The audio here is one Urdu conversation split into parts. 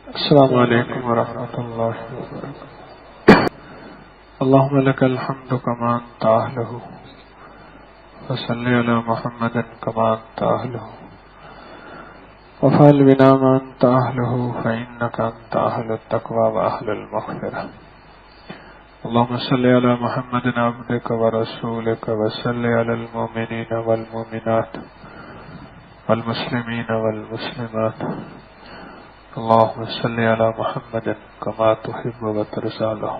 السلام علیکم ورحمۃ اللہ وبرکاتہ۔ اللهم لك الحمد كما انت اهله وصل على محمد كما انت اهله وفعل بنا ما انت اهله فانك انت اهل التقوى واهل المغفرة۔ اللهم صل على محمد عبدك ورسولك وصل على المؤمنين والمؤمنات والمسلمين والمسلمات۔ اللهم صل على محمد كما تحب وترضى له۔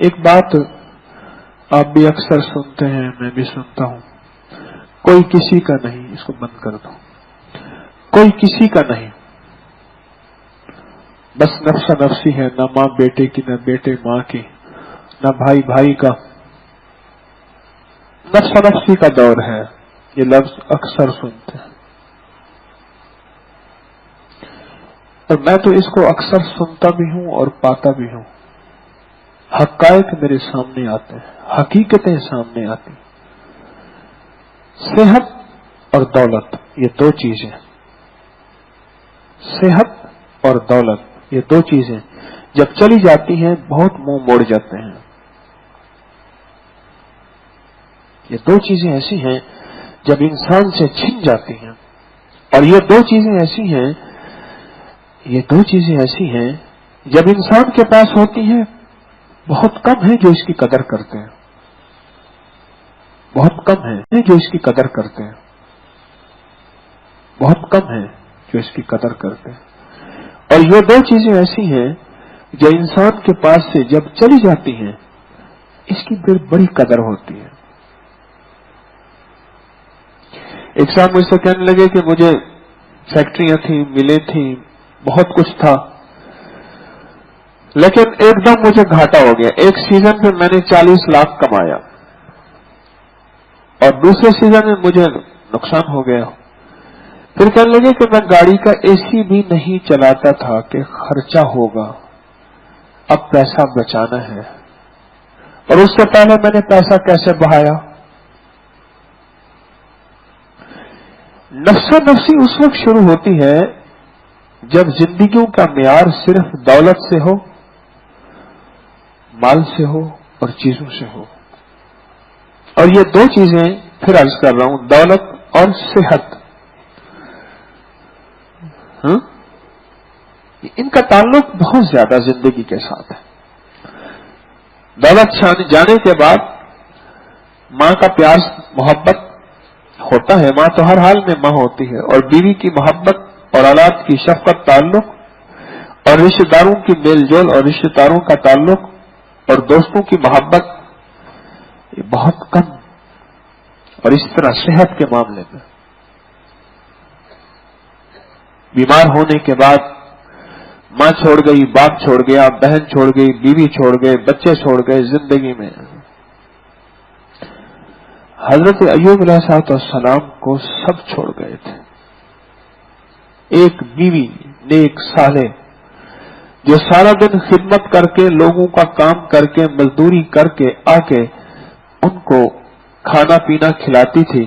ایک بات آپ بھی اکثر سنتے ہیں، میں بھی سنتا ہوں، کوئی کسی کا نہیں۔ اس کو بند کر دو۔ کوئی کسی کا نہیں، بس نفس نفسی ہے، نہ ماں بیٹے کی، نہ بیٹے ماں کی، نہ بھائی بھائی کا۔ نفس نفسی کا دور ہے، یہ لفظ اکثر سنتے ہیں، اور میں تو اس کو اکثر سنتا بھی ہوں اور پاتا بھی ہوں۔ حقائق میرے سامنے آتے ہیں، حقیقتیں سامنے آتی ہیں۔ صحت اور دولت، یہ دو چیزیں، صحت اور دولت یہ دو چیزیں جب چلی جاتی ہیں بہت منہ موڑ جاتے ہیں۔ یہ دو چیزیں ایسی ہیں جب انسان سے چھن جاتی ہیں، اور یہ دو چیزیں ایسی ہیں جب انسان کے پاس ہوتی ہیں بہت کم ہے جو اس کی قدر کرتے ہیں، بہت کم ہے جو اس کی قدر کرتے ہیں، بہت کم ہے جو اس کی قدر کرتے ہیں۔ اور یہ دو چیزیں ایسی ہیں جو انسان کے پاس سے جب چلی جاتی ہیں اس کی پھر بڑی قدر ہوتی ہے۔ ایک صاحب مجھ سے کہنے لگے کہ مجھے فیکٹریاں تھیں، ملیں تھیں، بہت کچھ تھا، لیکن ایک دم مجھے گھاٹا ہو گیا۔ ایک سیزن پہ میں نے 40 لاکھ کمایا اور دوسرے سیزن میں مجھے نقصان ہو گیا۔ پھر کہنے لگے کہ میں گاڑی کا اے سی بھی نہیں چلاتا تھا کہ خرچہ ہوگا، اب پیسہ بچانا ہے، اور اس سے پہلے میں نے پیسہ کیسے بہایا۔ نفس نفسی اس وقت شروع ہوتی ہے جب زندگیوں کا معیار صرف دولت سے ہو، مال سے ہو اور چیزوں سے ہو۔ اور یہ دو چیزیں پھر عرض کر رہا ہوں، دولت اور صحت، ان کا تعلق بہت زیادہ زندگی کے ساتھ ہے۔ دولت جانے کے بعد ماں کا پیار محبت ہوتا ہے، ماں تو ہر حال میں ماں ہوتی ہے، اور بیوی کی محبت اور اولاد کی شفقت، تعلق اور رشتہ داروں کی میل جول اور رشتہ داروں کا تعلق اور دوستوں کی محبت یہ بہت کم۔ اور اس طرح صحت کے معاملے میں بیمار ہونے کے بعد ماں چھوڑ گئی، باپ چھوڑ گیا، بہن چھوڑ گئی، بیوی چھوڑ گئے، بچے چھوڑ گئے، زندگی میں حضرت ایوب علیہ السلام کو سب چھوڑ گئے تھے۔ ایک بیوی نیک صالح جو سارا دن خدمت کر کے، لوگوں کا کام کر کے، مزدوری کر کے آ کے ان کو کھانا پینا کھلاتی تھی،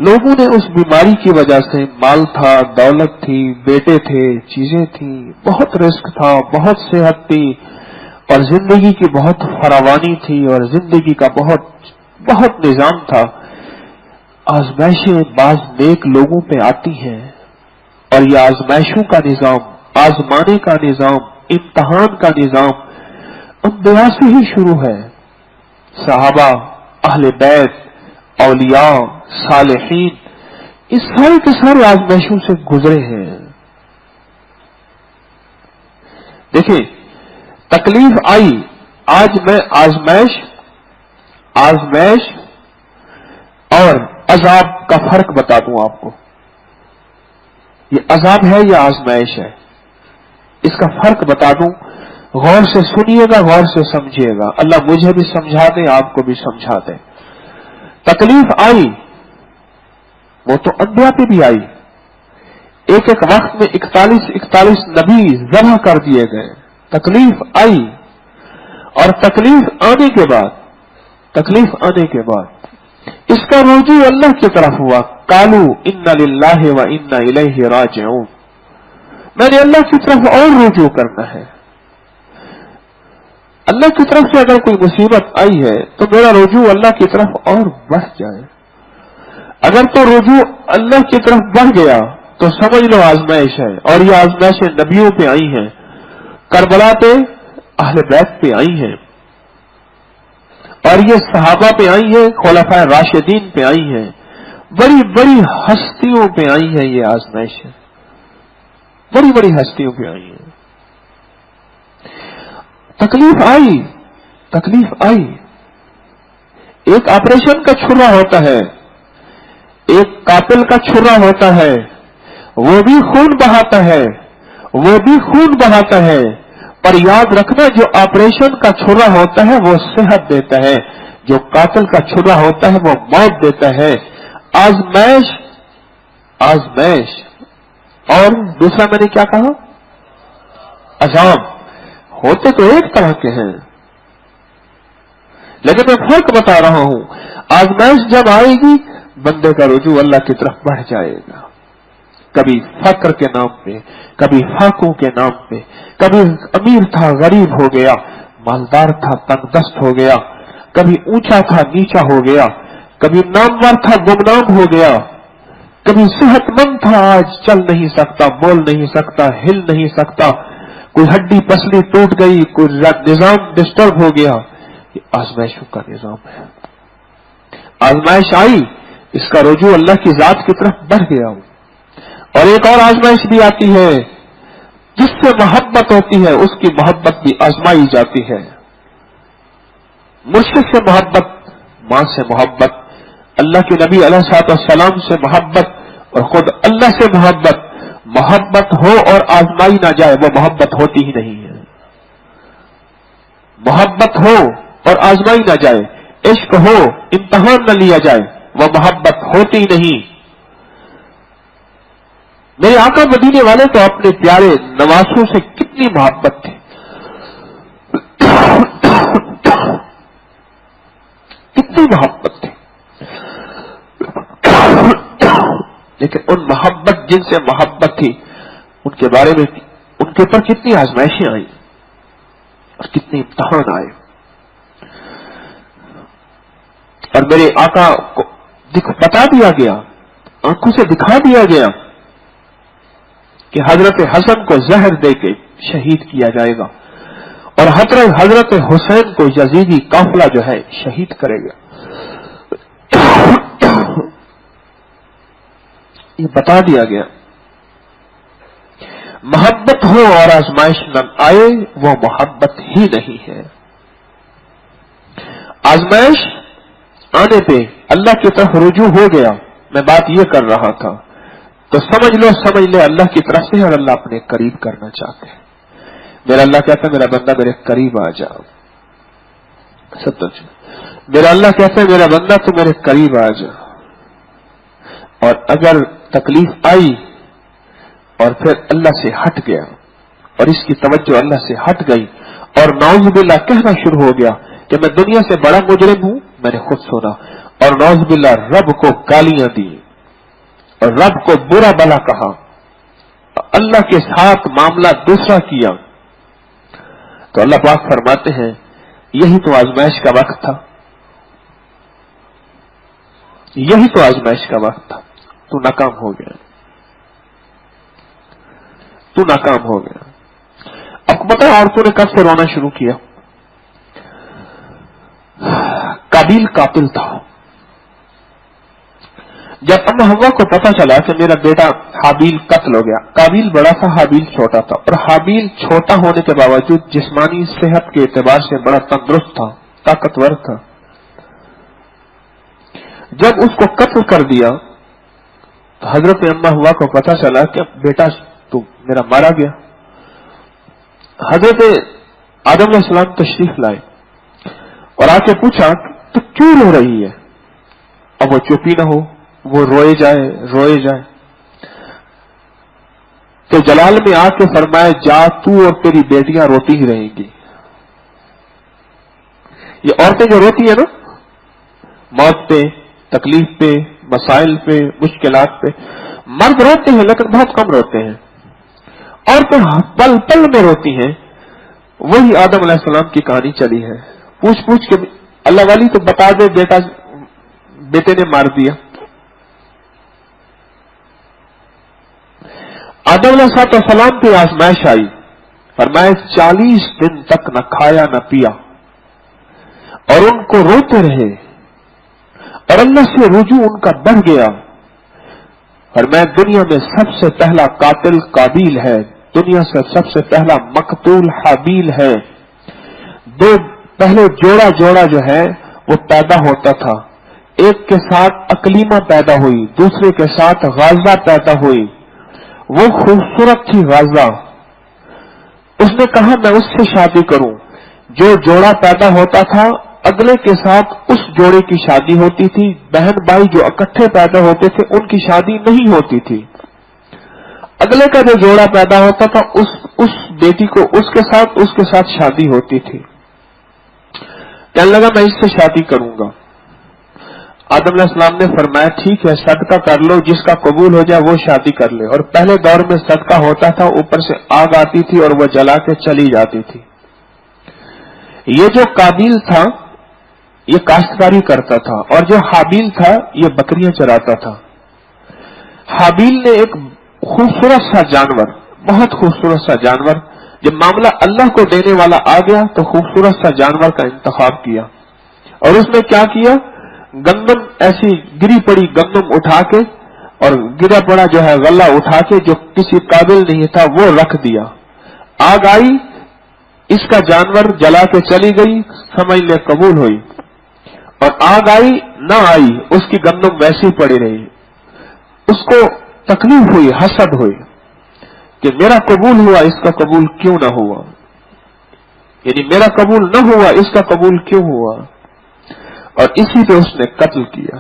لوگوں نے اس بیماری کی وجہ سے، مال تھا، دولت تھی، بیٹے تھے، چیزیں تھیں، بہت رزق تھا، بہت صحت تھی، اور زندگی کی بہت فراوانی تھی، اور زندگی کا بہت نظام تھا۔ آزمائشیں بعض نیک لوگوں پہ آتی ہیں، اور یہ آزمائشوں کا نظام، آزمانے کا نظام، امتحان کا نظام انبیاء سے ہی شروع ہے۔ صحابہ، اہل بیت، اولیاء، صالحین، اس سارے کے سارے آزمائشوں سے گزرے ہیں۔ دیکھیں، تکلیف آئی، آج میں آزمائش اور عذاب کا فرق بتا دوں آپ کو۔ یہ عذاب ہے یا آزمائش ہے، اس کا فرق بتا دوں، غور سے سنیے گا، غور سے سمجھیے گا، اللہ مجھے بھی سمجھا دے، آپ کو بھی سمجھا دے۔ تکلیف آئی، وہ تو انبیاء پہ بھی آئی، ایک وقت میں 41 نبی ذبح کر دیے گئے۔ تکلیف آئی، اور تکلیف آنے کے بعد اس کا رجوع اللہ کی طرف ہوا، قالوا انا للہ و انا الیہ راجعون، میں نے اللہ کی طرف اور رجوع کرنا ہے. اللہ کی طرف سے اگر کوئی مصیبت آئی ہے تو میرا رجوع اللہ کی طرف اور بڑھ جائے. اگر تو رجوع اللہ کی طرف بڑھ گیا تو سمجھ لو آزمائش ہے، اور یہ آزمائشیں نبیوں پہ آئی ہیں، کربلا پہ اہل بیت پہ آئی ہیں، اور یہ صحابہ پہ آئی ہیں، خلفائے راشدین پہ آئی ہیں، بڑی بڑی ہستیوں پہ آئی ہیں. یہ آزمائشیں بڑی بڑی ہستیوں پہ آئی ہیں. تکلیف آئی. ایک آپریشن کا چھرا ہوتا ہے، ایک قاتل کا چھرا ہوتا ہے، وہ بھی خون بہاتا ہے، پر یاد رکھنا جو آپریشن کا چھرا ہوتا ہے وہ صحت دیتا ہے، جو قاتل کا چھرا ہوتا ہے وہ موت دیتا ہے. آزمائش اور دوسرا میں نے کیا کہا؟ عذاب. ہوتے تو ایک طرح کے ہیں، لیکن میں فرق بتا رہا ہوں. آزمائش جب آئے گی بندے کا رجوع اللہ کی طرف بڑھ جائے گا. کبھی فقر کے نام پہ، کبھی فاقوں کے نام پہ، کبھی امیر تھا غریب ہو گیا، مالدار تھا تنگ دست ہو گیا، کبھی اونچا تھا نیچا ہو گیا، کبھی نامور تھا گمنام ہو گیا، کبھی صحت مند تھا آج چل نہیں سکتا، بول نہیں سکتا، ہل نہیں سکتا، کوئی ہڈی پسلی ٹوٹ گئی، کوئی نظام ڈسٹرب ہو گیا. یہ آزمائشوں کا نظام ہے. آزمائش آئی، اس کا رجوع اللہ کی ذات کی طرف بڑھ گیا. اور ایک اور آزمائش بھی آتی ہے، جس سے محبت ہوتی ہے اس کی محبت بھی آزمائی جاتی ہے. مرشد سے محبت، ماں سے محبت، اللہ کے نبی علیہ الصلوۃ والسلام سے محبت، اور خود اللہ سے محبت ہو اور آزمائی نہ جائے وہ محبت ہوتی ہی نہیں ہے. محبت ہو اور آزمائی نہ جائے، عشق ہو امتحان نہ لیا جائے، وہ محبت ہوتی نہیں. میرے آقا مدینے والے تو اپنے پیارے نواسوں سے کتنی محبت تھی، کتنی محبت تھی، لیکن ان محبت جن سے محبت تھی ان کے بارے میں ان کے اوپر کتنی آزمائشیں آئیں اور کتنے امتحان آئے. اور میرے آقا کو بتا دیا گیا، آنکھوں سے دکھا دیا گیا کہ حضرت حسن کو زہر دے کے شہید کیا جائے گا، اور حضرت حسین کو یزیدی قافلہ جو ہے شہید کرے گا. یہ بتا دیا گیا. محبت ہو اور آزمائش نہ آئے وہ محبت ہی نہیں ہے. آزمائش آنے پہ اللہ کی طرف رجوع ہو گیا. میں بات یہ کر رہا تھا تو سمجھ لے اللہ کی طرف سے، اور اللہ اپنے قریب کرنا چاہتے ہیں. میرا اللہ کہتا ہے میرا بندہ میرے قریب آ جا. میرا اللہ کہتا ہے میرا بندہ تو میرے قریب آ جا. اور اگر تکلیف آئی اور پھر اللہ سے ہٹ گیا اور اس کی توجہ اللہ سے ہٹ گئی اور نعوذ باللہ کہنا شروع ہو گیا کہ میں دنیا سے بڑا مجرم ہوں، میں نے خود سنا، اور نعوذ باللہ رب کو گالیاں دی اور رب کو برا بلا کہا، اللہ کے ساتھ معاملہ دوسرا کیا، تو اللہ پاک فرماتے ہیں یہی تو آزمائش کا وقت تھا، یہی تو آزمائش کا وقت تھا. تو ناکام ہو گیا، تو ناکام ہو گیا. اب پتہ ہے عورتوں نے کب سے رونا شروع کیا؟ قابیل قاتل تھا. جب اما حوا کو پتا چلا کہ میرا بیٹا حابیل قتل ہو گیا، قابیل بڑا تھا، حابیل چھوٹا تھا، اور حابیل چھوٹا ہونے کے باوجود جسمانی صحت کے اعتبار سے بڑا تندرست تھا، طاقتور تھا. جب اس کو قتل کر دیا تو حضرت اما حوا کو پتا چلا کہ بیٹا تو میرا مارا گیا. حضرت آدم علیہ السلام تشریف لائے اور آ کے پوچھا تو کیوں رو رہی ہے؟ اب وہ چپی نہ ہو، وہ روئے جائے. تو جلال میں آ کے فرمایا جا تو اور تیری بیٹیاں روتی ہی رہیں گی. یہ عورتیں جو روتی ہیں نا، موت پہ، تکلیف پہ، مسائل پہ، مشکلات پہ۔ مرد روتے ہیں لیکن بہت کم روتے ہیں، عورتیں پل پل میں روتی ہیں۔ وہی آدم علیہ السلام کی کہانی چلی ہے، پوچھ پوچھ کے اللہ والی تو بتا دے بیٹے نے مار دیا۔ آدم علیہ السلام پہ آزمائش آئی، فرمایا 40 دن تک نہ کھایا نہ پیا، اور ان کو روتے رہے، اور اللہ سے رجوع ان کا بڑھ گیا۔ فرمایا دنیا میں سب سے پہلا قاتل قابیل ہے، دنیا سے سب سے پہلا مقتول حابیل ہے۔ دو پہلے جوڑا جو ہے وہ پیدا ہوتا تھا، ایک کے ساتھ اکلیمہ پیدا ہوئی، دوسرے کے ساتھ غازہ پیدا ہوئی۔ وہ خوبصورت تھی غازہ، اس نے کہا میں اس سے شادی کروں۔ جو جوڑا پیدا ہوتا تھا اگلے کے ساتھ اس جوڑے کی شادی ہوتی تھی، بہن بھائی جو اکٹھے پیدا ہوتے تھے ان کی شادی نہیں ہوتی تھی۔ اگلے کا جو جوڑا پیدا ہوتا تھا اس بیٹی کو اس کے ساتھ شادی ہوتی تھی۔ کہنے لگا میں اس سے شادی کروں گا۔ آدم علیہ السلام نے فرمایا ٹھیک ہے، صدقہ کر لو، جس کا قبول ہو جائے وہ شادی کر لے۔ اور پہلے دور میں صدقہ ہوتا تھا، اوپر سے آگ آتی تھی اور وہ جلا کے چلی جاتی تھی۔ یہ جو قابیل تھا یہ کاشتکاری کرتا تھا، اور جو حابیل تھا یہ بکریاں چراتا تھا۔ حابیل نے ایک خوبصورت سا جانور، بہت خوبصورت سا جانور، جب معاملہ اللہ کو دینے والا آ گیا تو خوبصورت سا جانور کا انتخاب کیا، اور اس نے کیا کیا، گندم ایسی گری پڑی گندم اٹھا کے، اور گرا پڑا جو ہے غلہ اٹھا کے جو کسی قابل نہیں تھا وہ رکھ دیا۔ آگ آئی، اس کا جانور جلا کے چلی گئی، سمجھ لے قبول ہوئی، اور آگ آئی نہ آئی، اس کی گندم ویسی پڑی رہی۔ اس کو تکلیف ہوئی، حسد ہوئی کہ میرا قبول ہوا، اس کا قبول کیوں نہ ہوا، یعنی میرا قبول نہ ہوا، اس کا قبول کیوں ہوا، اور اسی پہ اس نے قتل کیا۔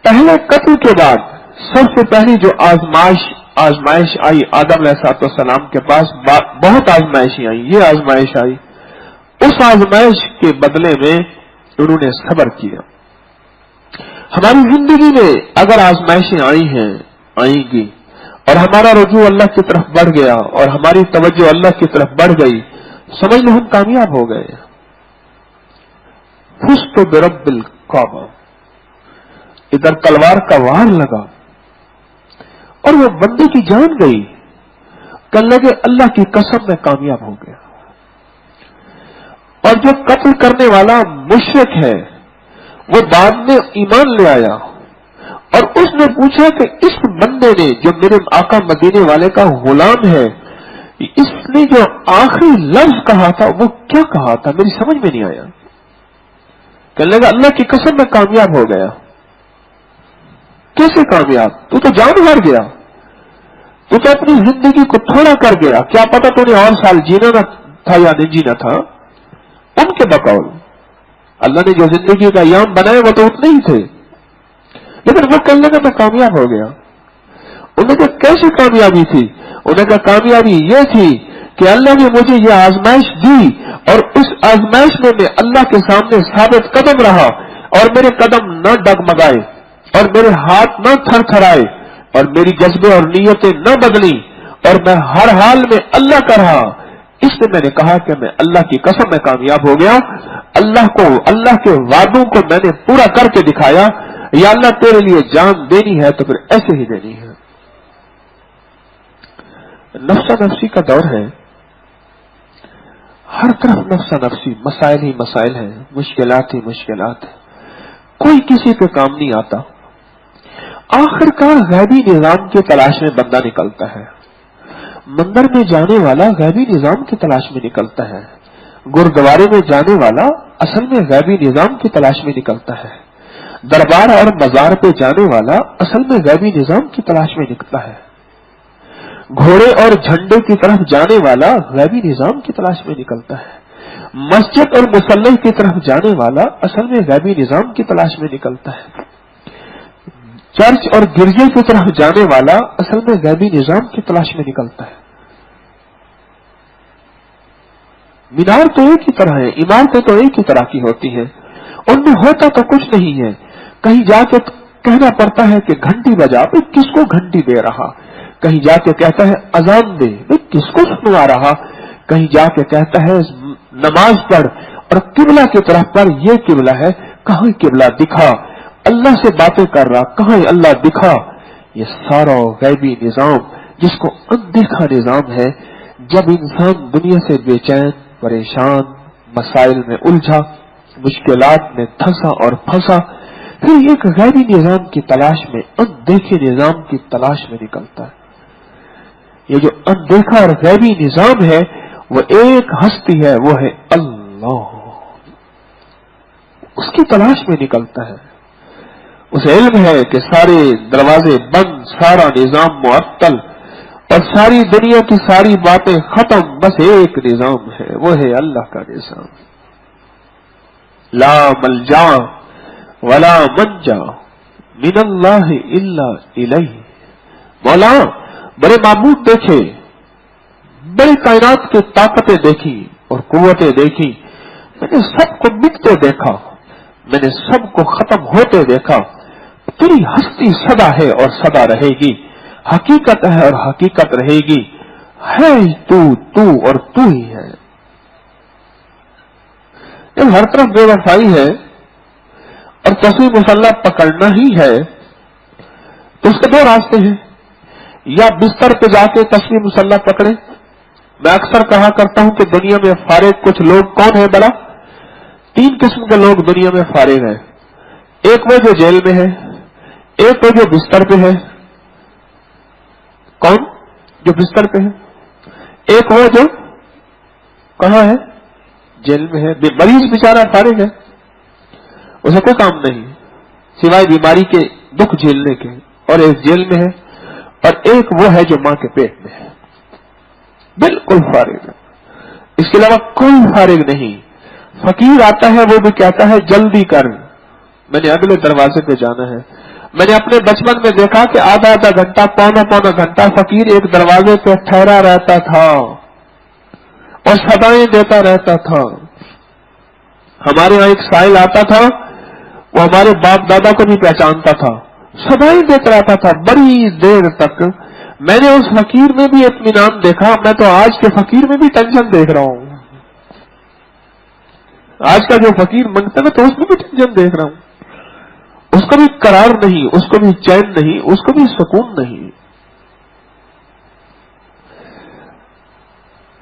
پہلے قتل کے بعد سب سے پہلی جو آزمائش آئی آدم علیہ السلام کے پاس، بہت آزمائشیں آئی، یہ آزمائش آئی، اس آزمائش کے بدلے میں انہوں نے صبر کیا۔ ہماری زندگی میں اگر آزمائشیں آئیں گی اور ہمارا رجوع اللہ کی طرف بڑھ گیا اور ہماری توجہ اللہ کی طرف بڑھ گئی، سمجھ لو ہم کامیاب ہو گئے۔ فزت برب الکعبہ، ادھر تلوار کا وار لگا اور وہ بندے کی جان گئی، کہنے لگے اللہ کی قسم میں کامیاب ہو گیا۔ اور جو قتل کرنے والا مشرک ہے وہ بعد میں ایمان لے آیا، اور اس نے پوچھا کہ اس بندے نے جو میرے آقا مدینے والے کا غلام ہے، اس نے جو آخری لفظ کہا تھا وہ کیا کہا تھا، میری سمجھ میں نہیں آیا۔ کہنے لگا اللہ کی قسم میں کامیاب ہو گیا۔ کیسے کامیاب؟ تو جان ہار گیا، تو اپنی زندگی کو تھوڑا کر گیا، کیا پتا تو نے اور سال جینا نہ تھا یا نہیں جینا تھا۔ ان کے بقول اللہ نے جو زندگی کا ایام بنائے وہ تو اتنے ہی تھے، لیکن وہ کہنے لگا میں کامیاب ہو گیا۔ انہوں نے کہا کیسی کامیابی تھی؟ انہوں نے کہا کامیابی یہ تھی کہ اللہ نے مجھے یہ آزمائش دی، اور اس آزمائش میں میں اللہ کے سامنے ثابت قدم رہا، اور میرے قدم نہ ڈگمگائے، اور میرے ہاتھ نہ تھر تھرائے، اور میری جذبے اور نیتیں نہ بدلی، اور میں ہر حال میں اللہ کا رہا۔ اس سے میں نے کہا کہ میں اللہ کی قسم میں کامیاب ہو گیا، اللہ کے وعدوں کو میں نے پورا کر کے دکھایا۔ یا اللہ تیرے لیے جان دینی ہے تو پھر ایسے ہی دینی ہے۔ نفسا نفسی کا دور ہے، ہر طرف نفسا نفسی، مسائل ہی مسائل ہیں، مشکلات ہی مشکلات ہیں، کوئی کسی پہ کام نہیں آتا۔ آخر کار غیبی نظام کی تلاش میں بندہ نکلتا ہے، مندر میں جانے والا غیبی نظام کی تلاش میں نکلتا ہے، گردوارے میں جانے والا اصل میں غیبی نظام کی تلاش میں نکلتا ہے، دربار اور مزار پہ جانے والا اصل میں غیبی نظام کی تلاش میں نکلتا ہے، گھوڑے اور جھنڈے کی طرف جانے والا غیبی نظام کی تلاش میں نکلتا ہے، مسجد اور مصلی کی طرف جانے والا اصل میں غیبی نظام کی تلاش میں نکلتا ہے، چرچ اور گرجے کی طرف جانے والا اصل میں غیبی نظام کی تلاش میں نکلتا ہے۔ مینار تو ایک ہی طرح ہے، عمارتیں تو ایک ہی طرح کی ہوتی ہیں، ان میں ہوتا تو کچھ نہیں ہے، کہیں جا کے کہنا پڑتا ہے کہ گھنٹی بجا، بھئی کس کو گھنٹی دے رہا؟ کہیں جا کے کہتا ہے اذان دے، بھئی کس کو سنوا رہا؟ کہیں جا کے کہتا ہے نماز پڑھ اور قبلہ کی طرف پر، یہ قبلہ ہے، کہاں قبلہ دکھا؟ اللہ سے باتیں کر رہا، کہاں اللہ دکھا؟ یہ سارا غیبی نظام جس کو اندیکھا نظام ہے، جب انسان دنیا سے بے چین، پریشان، مسائل میں الجھا، مشکلات میں دھنسا اور پھنسا، پھر ایک غیبی نظام کی تلاش میں، اندیکھے نظام کی تلاش میں نکلتا ہے۔ یہ جو اندیکھا اور غیبی نظام ہے وہ ایک ہستی ہے، وہ ہے اللہ، اس کی تلاش میں نکلتا ہے۔ اسے علم ہے کہ سارے دروازے بند، سارا نظام معطل اور ساری دنیا کی ساری باتیں ختم، بس ایک نظام ہے، وہ ہے اللہ کا نظام۔ لا ملجا ولا منجا من اللہ الا الیہ۔ مولا بڑے معبود دیکھے، بڑی کائنات کی طاقتیں دیکھی اور قوتیں دیکھی، میں نے سب کو مٹتے دیکھا، میں نے سب کو ختم ہوتے دیکھا، تیری ہستی سدا ہے اور سدا رہے گی، حقیقت ہے اور حقیقت رہے گی، ہے تو اور تو ہی ہے۔ جب ہر طرف بے وفائی ہے اور تصویر مسلح پکڑنا ہی ہے تو اس کے دو راستے ہیں، یا بستر پہ جا کے تصویر مسلح پکڑے۔ میں اکثر کہا کرتا ہوں کہ دنیا میں فارغ کچھ لوگ کون ہیں بڑا؟ 3 قسم کے لوگ دنیا میں فارغ ہیں، ایک وہ جو جیل میں ہے، ایک وہ جو بستر پہ ہے، کون؟ جو بستر پہ ہے، ایک وہ جو کہاں ہے؟ جیل میں ہے۔ مریض بیچارہ فارغ ہے، اسے کوئی کام نہیں سوائے بیماری کے دکھ جھیلنے کے، اور ایک جیل میں ہے، اور ایک وہ ہے جو ماں کے پیٹ میں ہے، بالکل فارغ ہے، اس کے علاوہ کوئی فارغ نہیں۔ فقیر آتا ہے وہ بھی کہتا ہے جلدی کر، میں نے اگلے دروازے پہ جانا ہے۔ میں نے اپنے بچپن میں دیکھا کہ آدھا گھنٹہ، پونا گھنٹہ فقیر ایک دروازے پہ ٹھہرا رہتا تھا اور صدائیں دیتا رہتا تھا۔ ہمارے یہاں ایک سائل آتا تھا، وہ ہمارے باپ دادا کو بھی پہچانتا تھا، صدائیں دیتا رہتا تھا بڑی دیر تک۔ میں نے اس فقیر میں بھی اطمینان دیکھا، میں تو آج کے فقیر میں بھی ٹینشن دیکھ رہا ہوں۔ آج کا جو فقیر منگتا ہے تو اس میں بھی ٹینشن دیکھ رہا ہوں، اس کو بھی قرار نہیں، اس کو بھی چین نہیں، اس کو بھی سکون نہیں۔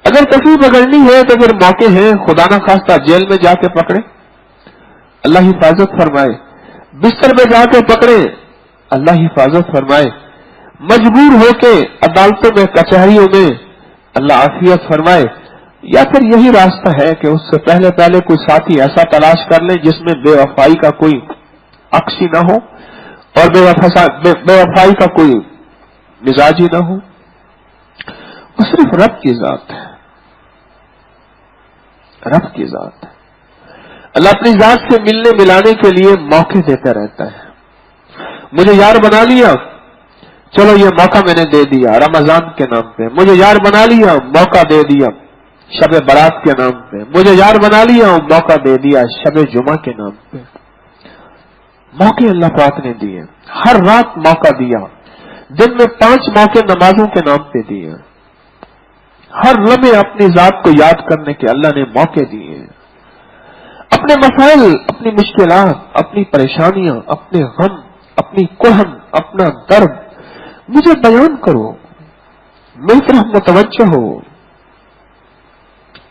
اگر تصویر پکڑنی ہے تو پھر موقع ہے، خدا نہ خواستہ جیل میں جا کے پکڑے، اللہ حفاظت فرمائے، بستر پہ جا کے پکڑے، اللہ حفاظت فرمائے، مجبور ہو کے عدالتوں میں، کچہریوں میں، اللہ عافیت فرمائے، یا پھر یہی راستہ ہے کہ اس سے پہلے کوئی ساتھی ایسا تلاش کر لیں جس میں بے وفائی کا کوئی عکس ہی نہ ہو اور بے وفائی کا کوئی مزاج ہی نہ ہو، وہ صرف رب کی ذات ہے، رب کی ذات ہے۔ اللہ اپنی ذات سے ملنے ملانے کے لیے موقع دیتا رہتا ہے۔ مجھے یار بنا لیا، چلو یہ موقع میں نے دے دیا رمضان کے نام پہ، مجھے یار بنا لیا، موقع دے دیا شب برات کے نام پہ، مجھے یار بنا لیا، موقع دے دیا شب جمعہ کے نام پہ۔ موقع اللہ پاک نے دیے، ہر رات موقع دیا، دن میں 5 موقع نمازوں کے نام پہ دیے، ہر لمحے اپنی ذات کو یاد کرنے کے اللہ نے موقع دیے۔ اپنے مسائل، اپنی مشکلات، اپنی پریشانیاں، اپنے غم، اپنی کہن، اپنا درد مجھے بیان کرو، میری طرف متوجہ ہو،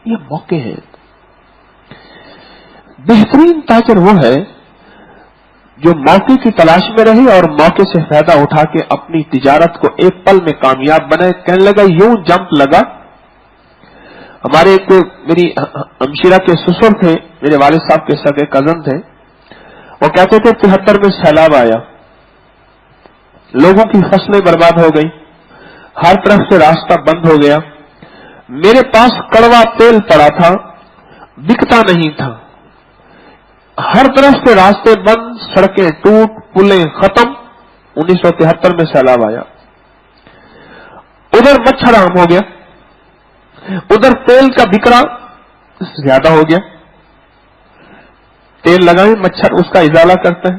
یہ موقع ہے۔ بہترین تاجر وہ ہے جو موقع کی تلاش میں رہے اور موقع سے فائدہ اٹھا کے اپنی تجارت کو ایک پل میں کامیاب بنائے۔ کہنے لگا یوں جمپ لگا۔ ہمارے ایک میری ہمشیرہ کے سسر تھے، میرے والد صاحب کے سگے کزن تھے، وہ کہتے تھے 73 میں سیلاب آیا، لوگوں کی فصلیں برباد ہو گئی، ہر طرف سے راستہ بند ہو گیا، میرے پاس کڑوا تیل پڑا تھا، بکتا نہیں تھا، ہر طرف سے راستے بند، سڑکیں ٹوٹ، پلیں ختم۔ 1973 میں سیلاب آیا، ادھر مچھر عام ہو گیا، ادھر تیل کا بکرا زیادہ ہو گیا، تیل لگائیں مچھر اس کا ازالہ کرتا ہے،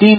3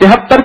73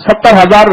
70,000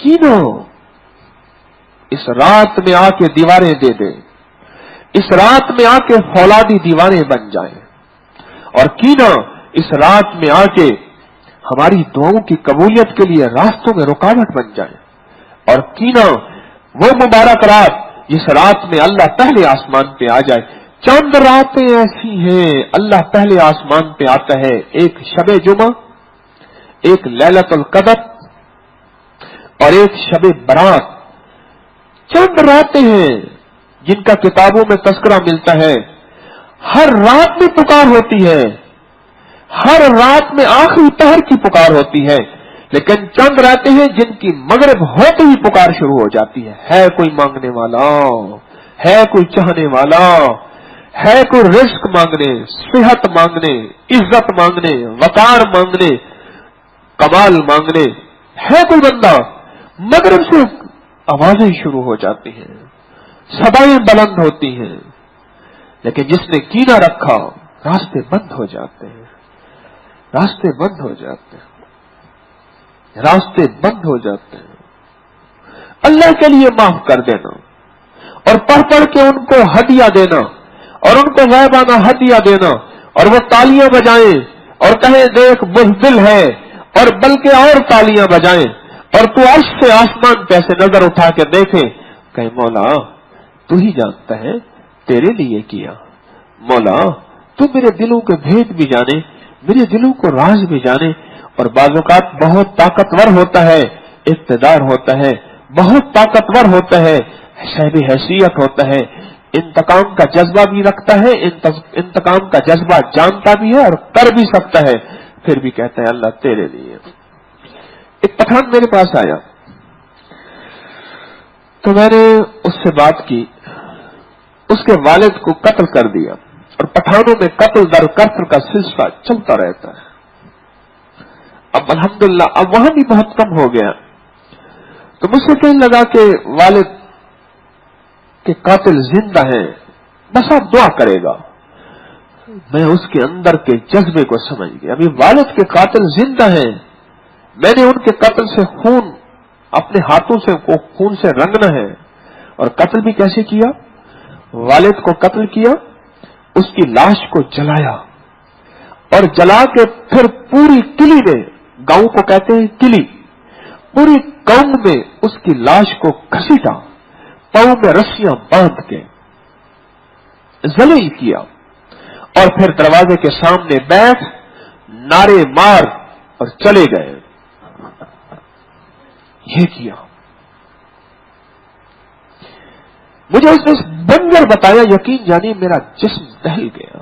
کینوں اس رات میں آ کے دیواریں دے دے، اس رات میں آ کے فولادی دیواریں بن جائیں، اور کینہ اس رات میں آ کے ہماری دعاؤں کی قبولیت کے لیے راستوں میں رکاوٹ بن جائے، اور کینہ وہ مبارک رات جس رات میں اللہ پہلے آسمان پہ آ جائے۔ چند راتیں ایسی ہیں اللہ پہلے آسمان پہ آتا ہے، ایک شب جمعہ، ایک لیلۃ القدر اور ایک شب برات۔ چند راتیں ہیں جن کا کتابوں میں تذکرہ ملتا ہے، ہر رات میں پکار ہوتی ہے، ہر رات میں آخری پہر کی پکار ہوتی ہے، لیکن چند راتیں ہیں جن کی مغرب ہوتے ہی پکار شروع ہو جاتی ہے کوئی مانگنے والا، ہے کوئی چاہنے والا، ہے کوئی رزق مانگنے، صحت مانگنے، عزت مانگنے، وقار مانگنے، کمال مانگنے، ہے کوئی بندہ۔ مغرب سے آوازیں شروع ہو جاتی ہیں، صدائیں بلند ہوتی ہیں، لیکن جس نے کینہ رکھا راستے بند ہو جاتے ہیں، راستے بند ہو جاتے ہیں، راستے بند ہو جاتے ہیں۔ اللہ کے لیے معاف کر دینا اور پڑھ پڑھ کے ان کو ہدیہ دینا اور ان کو غائبانہ ہدیہ دینا، اور وہ تالیاں بجائیں اور کہیں دیکھ بزدل ہے، اور بلکہ اور تالیاں بجائیں، اور تو عرش سے آسمان پہ سے نظر اٹھا کے دیکھے، کہیں مولا تو ہی جانتا ہے، تیرے لیے کیا، مولا تو میرے دلوں کے بھید بھی جانے، میرے دلوں کو راز بھی جانے۔ اور بعض اوقات بہت طاقتور ہوتا ہے، اقتدار ہوتا ہے، بہت طاقتور ہوتا ہے، صاحب حیثیت ہوتا ہے، انتقام کا جذبہ بھی رکھتا ہے، انتقام کا جذبہ جانتا بھی ہے اور کر بھی سکتا ہے، پھر بھی کہتا ہے اللہ تیرے لیے۔ ایک پٹھان میرے پاس آیا تو میں نے اس سے بات کی، اس کے والد کو قتل کر دیا، اور پٹھانوں میں قتل در قتل کا سلسلہ چلتا رہتا ہے۔ اب الحمدللہ اب وہاں بھی بہت کم ہو گیا، تو مجھ سے کہنے لگا کہ والد کے قاتل زندہ ہیں، بس آپ دعا کرے گا۔ میں اس کے اندر کے جذبے کو سمجھ گیا، ابھی والد کے قاتل زندہ ہیں، میں نے ان کے قتل سے خون اپنے ہاتھوں سے خون سے رنگنا ہے، اور قتل بھی کیسے کیا؟ والد کو قتل کیا، اس کی لاش کو جلایا، اور جلا کے پھر پوری قلعے میں، گاؤں کو کہتے ہیں قلعی، پوری قوم میں اس کی لاش کو گھسیٹا، پاؤں میں رسیاں باندھ کے ذلیل کیا، اور پھر دروازے کے سامنے بیٹھ نعرے مار اور چلے گئے۔ یہ کیا، مجھے اس نے بنجر بتایا، یقین جانی میرا جسم دہل گیا۔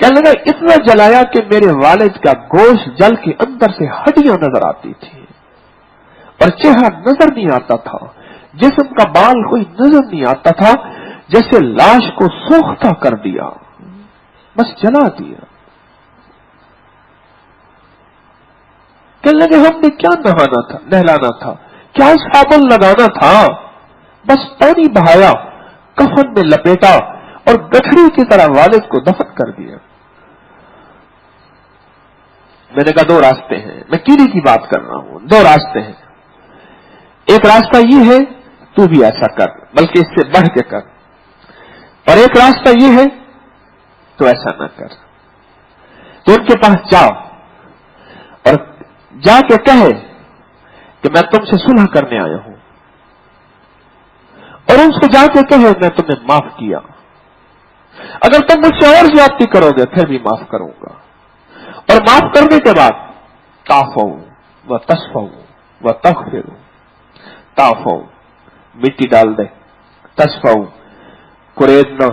کہنے لگا اتنا جلایا کہ میرے والد کا گوشت جل کے اندر سے ہڈیاں نظر آتی تھی، اور چہرہ نظر نہیں آتا تھا، جسم کا بال کوئی نظر نہیں آتا تھا، جیسے لاش کو سوختہ کر دیا، بس جلا دیا۔ کہنے لگے ہم نے کیا نہانا تھا، نہلانا تھا، کیا صابن لگانا تھا، بس پانی بہایا، کفن میں لپیٹا اور گٹھڑی کی طرح والد کو دفن کر دیا۔ میں نے کہا دو راستے ہیں، میں کیڑی کی بات کر رہا ہوں، دو راستے ہیں، ایک راستہ یہ ہے تو بھی ایسا کر، بلکہ اس سے بڑھ کے کر، اور ایک راستہ یہ ہے تو ایسا نہ کر۔ تو ان کے پاس جا اور جا کے کہے کہ میں تم سے صلح کرنے آیا ہوں، اور ان سے جا کے کہے میں تمہیں معاف کیا، اگر تم مجھ سے اور زیادتی کرو گے پھر بھی معاف کروں گا، اور معاف کرنے کے بعد تعفو و تصفو و تغفر، تعفو مٹی ڈال دے، تصفو قریدنا،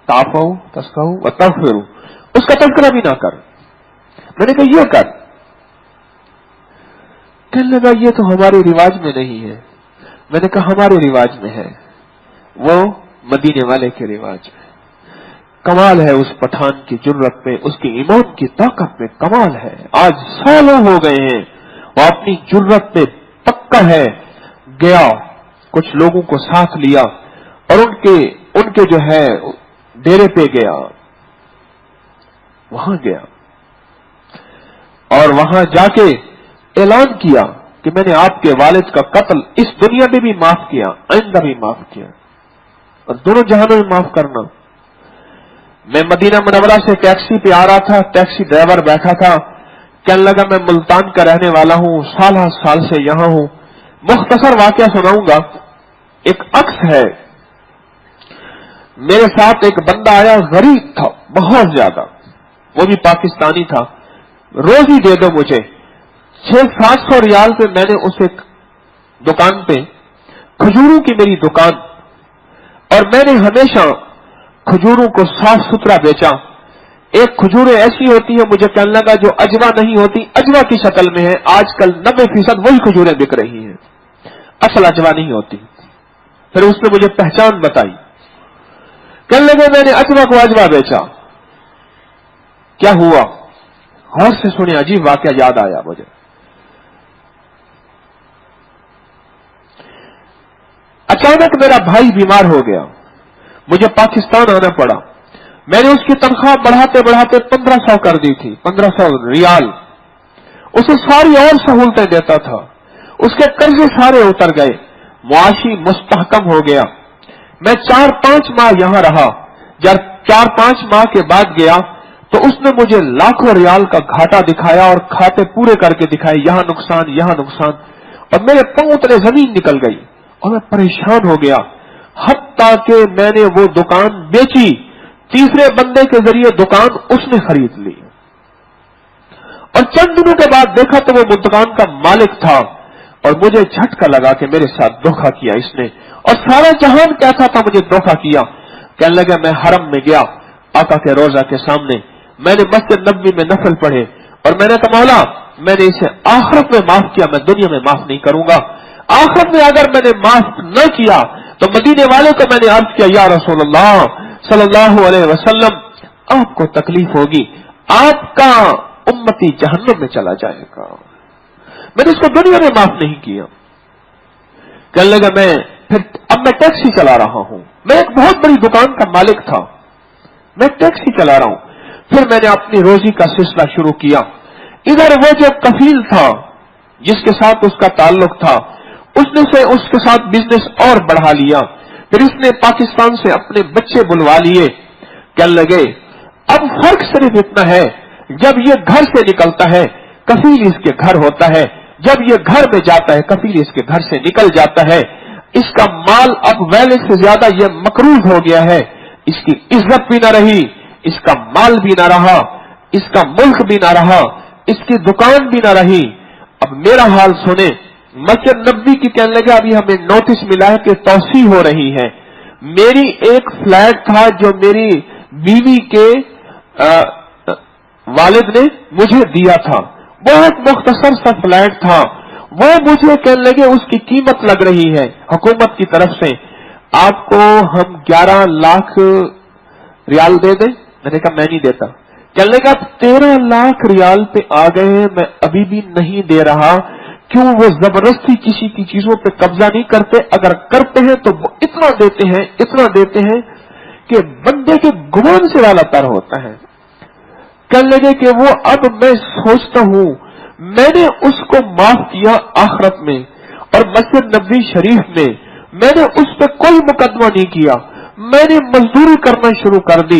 تعفو تصفو و تغفر، اس کا تذکرہ بھی نہ کر۔ میں نے کہا یہ کر، کہنے لگا یہ تو ہمارے رواج میں نہیں ہے۔ میں نے کہا ہمارے رواج میں ہے، وہ مدینے والے کے رواج میں۔ کمال ہے اس پٹھان کی جرت میں، اس کی ایمان کی طاقت میں کمال ہے۔ آج سالوں ہو گئے ہیں وہ اپنی جرت میں پکا ہے، گیا کچھ لوگوں کو ساتھ لیا اور ان کے جو ہے ڈیرے پہ گیا، وہاں گیا اور وہاں جا کے اعلان کیا کہ میں نے آپ کے والد کا قتل اس دنیا میں بھی معاف کیا، آئندہ بھی معاف کیا، اور دونوں جہانوں میں معاف کرنا۔ میں مدینہ منورہ سے ٹیکسی پہ آ رہا تھا، ٹیکسی ڈرائیور بیٹھا تھا، کہنے لگا میں ملتان کا رہنے والا ہوں، سال سے یہاں ہوں۔ مختصر واقعہ سناؤں گا۔ ایک عکس ہے، میرے ساتھ ایک بندہ آیا، غریب تھا بہت زیادہ، وہ بھی پاکستانی تھا، روزی دے دو مجھے۔ 600-700 ریال پہ میں نے اس ایک دکان پہ، کھجوروں کی میری دکان، اور میں نے ہمیشہ کھجوروں کو صاف ستھرا بیچا۔ ایک کھجوریں ایسی ہوتی ہیں، مجھے کہنے لگا جو اجوا نہیں ہوتی، اجوا کی شکل میں ہے، آج کل 90% وہی کھجوریں بک رہی ہیں، اصل اجوا نہیں ہوتی۔ پھر اس نے مجھے پہچان بتائی، کہنے لگے میں نے اجوا کو اجوا بیچا۔ کیا ہوا؟ غور سے سنے، عجیب واقعہ یاد آیا مجھے۔ اچانک میرا بھائی بیمار ہو گیا، مجھے پاکستان آنا پڑا۔ میں نے اس کی تنخواہ بڑھاتے بڑھاتے 1500 کر دی تھی، 1500 ریال۔ اسے ساری اور سہولتیں دیتا تھا، اس کے قرضے سارے اتر گئے، معاشی مستحکم ہو گیا۔ میں 4-5 ماہ یہاں رہا، جب 4-5 ماہ کے بعد گیا تو اس نے مجھے لاکھوں ریال کا گھاٹا دکھایا اور کھاتے پورے کر کے دکھائے، یہاں نقصان یہاں نقصان، اور میرے پاؤں تلے زمین نکل گئی اور میں پریشان ہو گیا، حتیٰ کہ میں نے وہ دکان بیچی، تیسرے بندے کے ذریعے دکان اس نے خرید لی، اور چند دنوں کے بعد دیکھا تو وہ دکان کا مالک تھا، اور مجھے جھٹکا لگا کہ میرے ساتھ دھوکہ کیا اس نے، اور سارا جہان کہتا تھا مجھے دھوکہ کیا۔ کہنے لگا میں حرم میں گیا، آقا کے روضہ کے سامنے، میں نے مسجد نبوی میں نفل پڑھے، اور میں نے کہا مولا میں نے اسے آخرت میں معاف کیا، میں دنیا میں معاف نہیں کروں گا۔ آخرت میں اگر میں نے معاف نہ کیا تو مدینے والے کو میں نے عرض کیا، یا رسول اللہ صلی اللہ علیہ وسلم، آپ کو تکلیف ہوگی، آپ کا امتی جہنم میں چلا جائے گا، میں نے اس کو دنیا میں معاف نہیں کیا۔ کہنے لگا اب میں ٹیکسی چلا رہا ہوں، میں ایک بہت بڑی دکان کا مالک تھا، میں ٹیکسی چلا رہا ہوں۔ پھر میں نے اپنی روزی کا سلسلہ شروع کیا۔ ادھر وہ جو کفیل تھا جس کے ساتھ اس کا تعلق تھا، اس کے ساتھ بزنس اور بڑھا لیا، پھر اس نے پاکستان سے اپنے بچے بلوا لیے۔ کہنے لگے اب فرق صرف اتنا ہے، جب یہ گھر سے نکلتا ہے کفیل اس کے گھر ہوتا ہے، جب یہ گھر میں جاتا ہے کفیل اس کے گھر سے نکل جاتا ہے۔ اس کا مال اب ویلے سے زیادہ یہ مقروض ہو گیا ہے، اس کی عزت بھی نہ رہی، اس کا مال بھی نہ رہا، اس کا ملک بھی نہ رہا، اس کی دکان بھی نہ رہی۔ اب میرا حال سنیں، مسجد نبوی کی کہنے لگا ابھی ہمیں نوٹس ملا ہے کہ توسیع ہو رہی ہے۔ میری ایک فلیٹ تھا جو میری بیوی کے والد نے مجھے دیا تھا، بہت مختصر سا فلیٹ تھا، وہ مجھے کہنے لگے اس کی قیمت لگ رہی ہے حکومت کی طرف سے، آپ کو ہم 11 لاکھ ریال دے دیں؟ میں نے کہا میں نہیں دیتا۔ کہنے لگا 13 لاکھ ریال پہ آ گئے ہیں، میں ابھی بھی نہیں دے رہا۔ کیوں؟ وہ زبردستی کسی کی چیزوں پہ قبضہ نہیں کرتے، اگر کرتے ہیں تو وہ اتنا دیتے ہیں کہ بندے کے گمان سے والا تر ہوتا ہے۔ کہنے لگے کہ وہ اب میں سوچتا ہوں میں نے اس کو معاف کیا آخرت میں، اور مسجد نبوی شریف میں نے اس پہ کوئی مقدمہ نہیں کیا، میں نے مزدوری کرنا شروع کر دی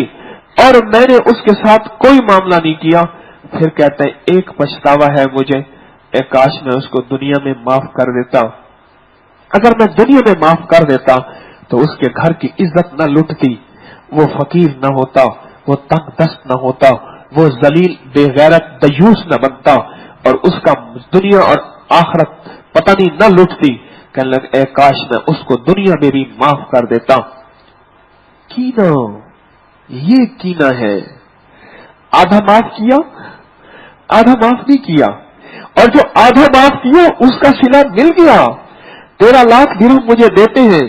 اور میں نے اس کے ساتھ کوئی معاملہ نہیں کیا۔ پھر کہتے ہیں ایک پچھتاوا ہے مجھے، کاش میں اس کو دنیا میں معاف کر دیتا، اگر میں دنیا میں معاف کر دیتا تو اس کے گھر کی عزت نہ لٹتی، وہ فقیر نہ ہوتا، وہ تنگ دست نہ ہوتا، وہ ذلیل بے غیرت دیوس نہ بنتا، اور اس کا دنیا اور آخرت پتہ نہیں نہ لٹتی۔ کہنے لگے اے کاش میں اس کو دنیا میں بھی معاف کر دیتا۔ کینا، یہ کینا ہے، آدھا معاف کیا، آدھا معاف نہیں کیا، اور جو آدھا معاف کیا اس کا صلہ مل گیا۔ 13 لاکھ درہم مجھے دیتے ہیں،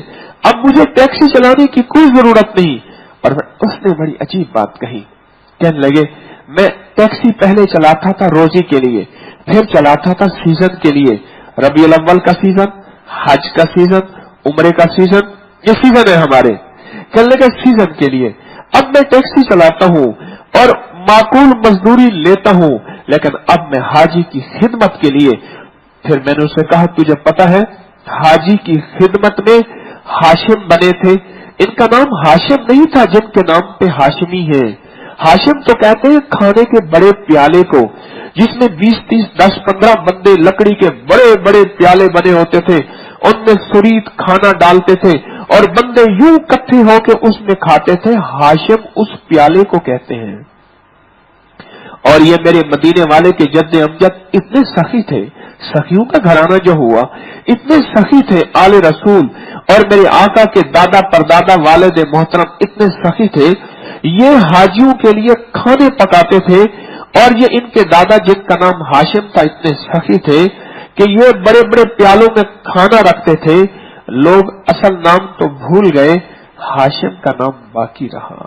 اب مجھے ٹیکسی چلانے کی کوئی ضرورت نہیں۔ اور اس نے بڑی عجیب بات کہی، کہنے لگے میں ٹیکسی پہلے چلاتا تھا روزی کے لیے، پھر چلاتا تھا سیزن کے لیے، ربیع الاول کا سیزن، حج کا سیزن، عمرے کا سیزن، یہ سیزن ہے ہمارے، کہنے لگے سیزن کے لیے اب میں ٹیکسی چلاتا ہوں اور معقول مزدوری لیتا ہوں، لیکن اب میں حاجی کی خدمت کے لیے پھر میں نے اسے کہا تجھے پتا ہے حاجی کی خدمت میں ہاشم بنے تھے، ان کا نام ہاشم نہیں تھا جن کے نام پہ ہاشمی ہے، ہاشم تو کہتے ہیں کھانے کے بڑے پیالے کو، جس میں 20 30 10 15 بندے لکڑی کے بڑے بڑے پیالے بنے ہوتے تھے، ان میں سرید کھانا ڈالتے تھے اور بندے یوں اکٹھے ہو کے اس میں کھاتے تھے، ہاشم اس پیالے کو کہتے ہیں۔ اور یہ میرے مدینے والے کے جد امجد اتنے سخی تھے، سخیوں کا گھرانہ جو ہوا اتنے سخی تھے آل رسول، اور میرے آقا کے دادا پردادا والد محترم اتنے سخی تھے، یہ حاجیوں کے لیے کھانے پکاتے تھے، اور یہ ان کے دادا جن کا نام ہاشم تھا اتنے سخی تھے کہ یہ بڑے بڑے پیالوں میں کھانا رکھتے تھے۔ لوگ اصل نام تو بھول گئے، ہاشم کا نام باقی رہا۔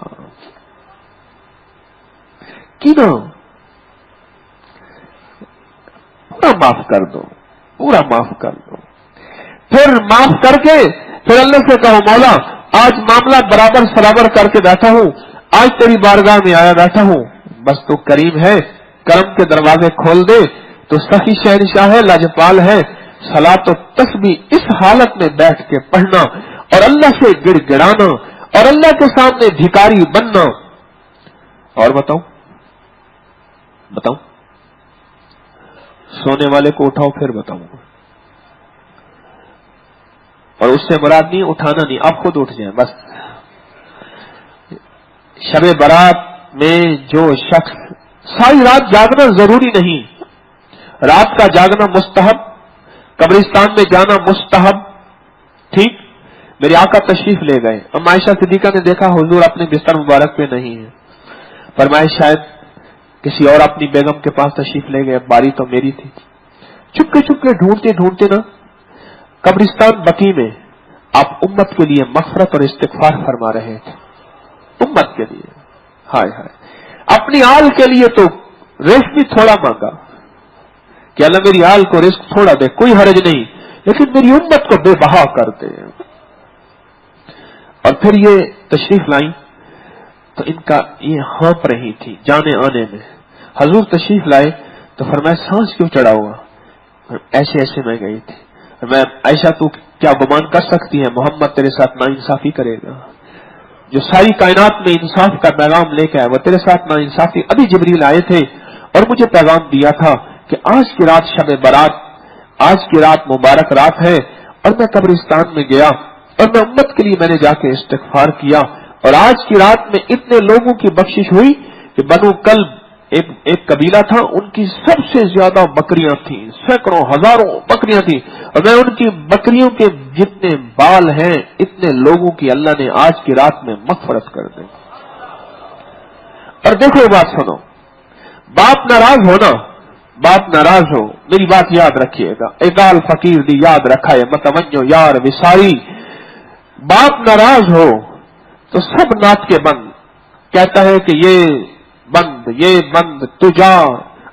کیوں پورا معاف کر دو، پورا معاف کر دو، پھر معاف کر کے پھر اللہ سے کہو مولا آج معاملہ برابر سرابر کر کے بیٹھا ہوں، آج تیری بارگاہ میں آیا بیٹھا ہوں، بس تو کریم ہے، کرم کے دروازے کھول دے، تو سخی شہنشاہ ہے، لاجپال ہے، صلاۃ و تسبیح اس حالت میں بیٹھ کے پڑھنا اور اللہ سے گڑ گڑانا اور اللہ کے سامنے بھکاری بننا۔ اور بتاؤں سونے والے کو اٹھاؤ پھر بتاؤں گا، اور اس سے مراد نہیں اٹھانا نہیں، آپ خود اٹھ جائیں بس۔ شب برات میں جو شخص ساری رات جاگنا ضروری نہیں، رات کا جاگنا مستحب، قبرستان میں جانا مستحب، ٹھیک۔ میرے آقا تشریف لے گئے، ام عائشہ صدیقہ نے دیکھا حضور اپنے بستر مبارک پہ نہیں ہے، فرمایا شاید کسی اور اپنی بیگم کے پاس تشریف لے گئے، باری تو میری تھی۔ چپکے چپکے ڈھونڈتے ڈھونڈتے نا قبرستان بقی میں آپ امت کے لیے مغفرت اور استغفار فرما رہے تھے، امت کے لیے، ہائے ہائے، اپنی آل کے لیے تو رزق بھی تھوڑا مانگا کہ اللہ میری آل کو رزق تھوڑا دے، کوئی حرج نہیں، لیکن میری امت کو بے بہا کر دے۔ اور پھر یہ تشریف لائیں تو ان کا یہ ہانپ رہی تھی جانے آنے میں، حضور تشریف لائے تو فرمایا سانس کیوں چڑھا ہوا؟ ایسے ایسے میں گئی تھی، میں عائشہ تو کیا گمان کر سکتی ہے محمد تیرے ساتھ نا انصافی کرے گا، جو ساری کائنات میں انصاف کا پیغام لے کے آئے وہ تیرے ساتھ نا انصافی۔ ابھی جبریل آئے تھے اور مجھے پیغام دیا تھا کہ آج کی رات شب برات، آج کی رات مبارک رات ہے، اور میں قبرستان میں گیا اور میں امت کے لیے میں نے جا کے استغفار کیا، اور آج کی رات میں اتنے لوگوں کی بخشش ہوئی کہ بنو کلب ایک قبیلہ تھا، ان کی سب سے زیادہ بکریاں تھیں، سینکڑوں ہزاروں بکریاں تھیں، اور میں ان کی بکریوں کے جتنے بال ہیں اتنے لوگوں کی اللہ نے آج کی رات میں مغفرت کر دی۔ اور دیکھو بات سنو، باپ ناراض ہونا، باپ ناراض ہو، میری بات یاد رکھیے گا، اقال فقیر دی یاد رکھا ہے متوجہ یار وساری، باپ ناراض ہو تو سب نعت کے بند کہتا ہے کہ یہ بند تجا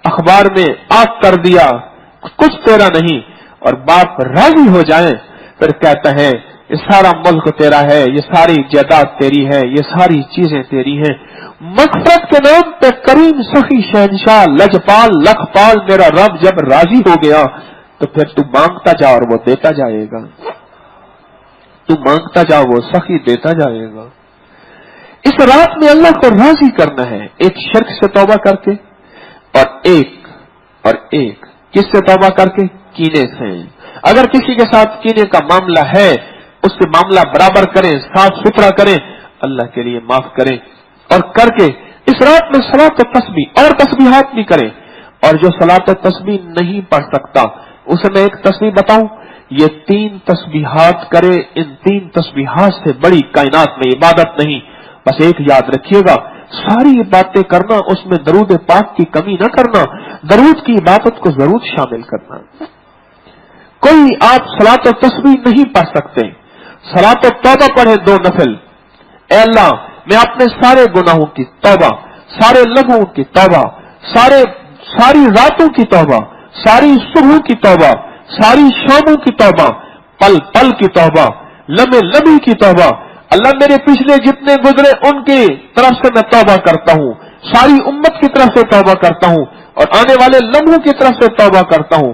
اخبار میں آگ کر دیا، کچھ تیرا نہیں، اور باپ راضی ہو جائیں پھر کہتا ہے یہ سارا ملک تیرا ہے، یہ ساری جائیداد تیری ہے، یہ ساری چیزیں تیری ہیں۔ مغفرت کے نام پہ کریم سخی شہنشاہ لجپال لکھپال میرا رب جب راضی ہو گیا تو پھر تو مانگتا جا اور وہ دیتا جائے گا، تو مانگتا جا وہ سخی دیتا جائے گا۔ اس رات میں اللہ کو راضی کرنا ہے، ایک شرک سے توبہ کر کے اور ایک کس سے توبہ کر کے؟ کینے سے۔ اگر کسی کے ساتھ کینے کا معاملہ ہے اس سے معاملہ برابر کریں، صاف ستھرا کریں، اللہ کے لیے معاف کریں، اور کر کے اس رات میں صلاۃ و تسبیح اور تسبیحات بھی کریں۔ اور جو صلاۃ و تسبیح نہیں پڑھ سکتا اسے میں ایک تسبیح بتاؤں، یہ 3 تسبیحات کرے، ان 3 تسبیحات سے بڑی کائنات میں عبادت نہیں۔ بس ایک یاد رکھیے گا، ساری باتیں کرنا اس میں درود پاک کی کمی نہ کرنا، درود کی عبادت کو ضرور شامل کرنا۔ کوئی آپ صلاۃ و تسبیح نہیں پڑھ سکتے، صلاۃ و توبہ پڑھے 2 نفل، اے اللہ میں اپنے سارے گناہوں کی توبہ، سارے لمحوں کی توبہ، ساری راتوں کی توبہ، ساری صبح کی توبہ، ساری شاموں کی توبہ، پل پل کی توبہ، لمحے لمحے کی توبہ، اللہ میرے پچھلے جتنے گزرے ان کی طرف سے میں توبہ کرتا ہوں، ساری امت کی طرف سے توبہ کرتا ہوں، اور آنے والے لمحوں کی طرف سے توبہ کرتا ہوں۔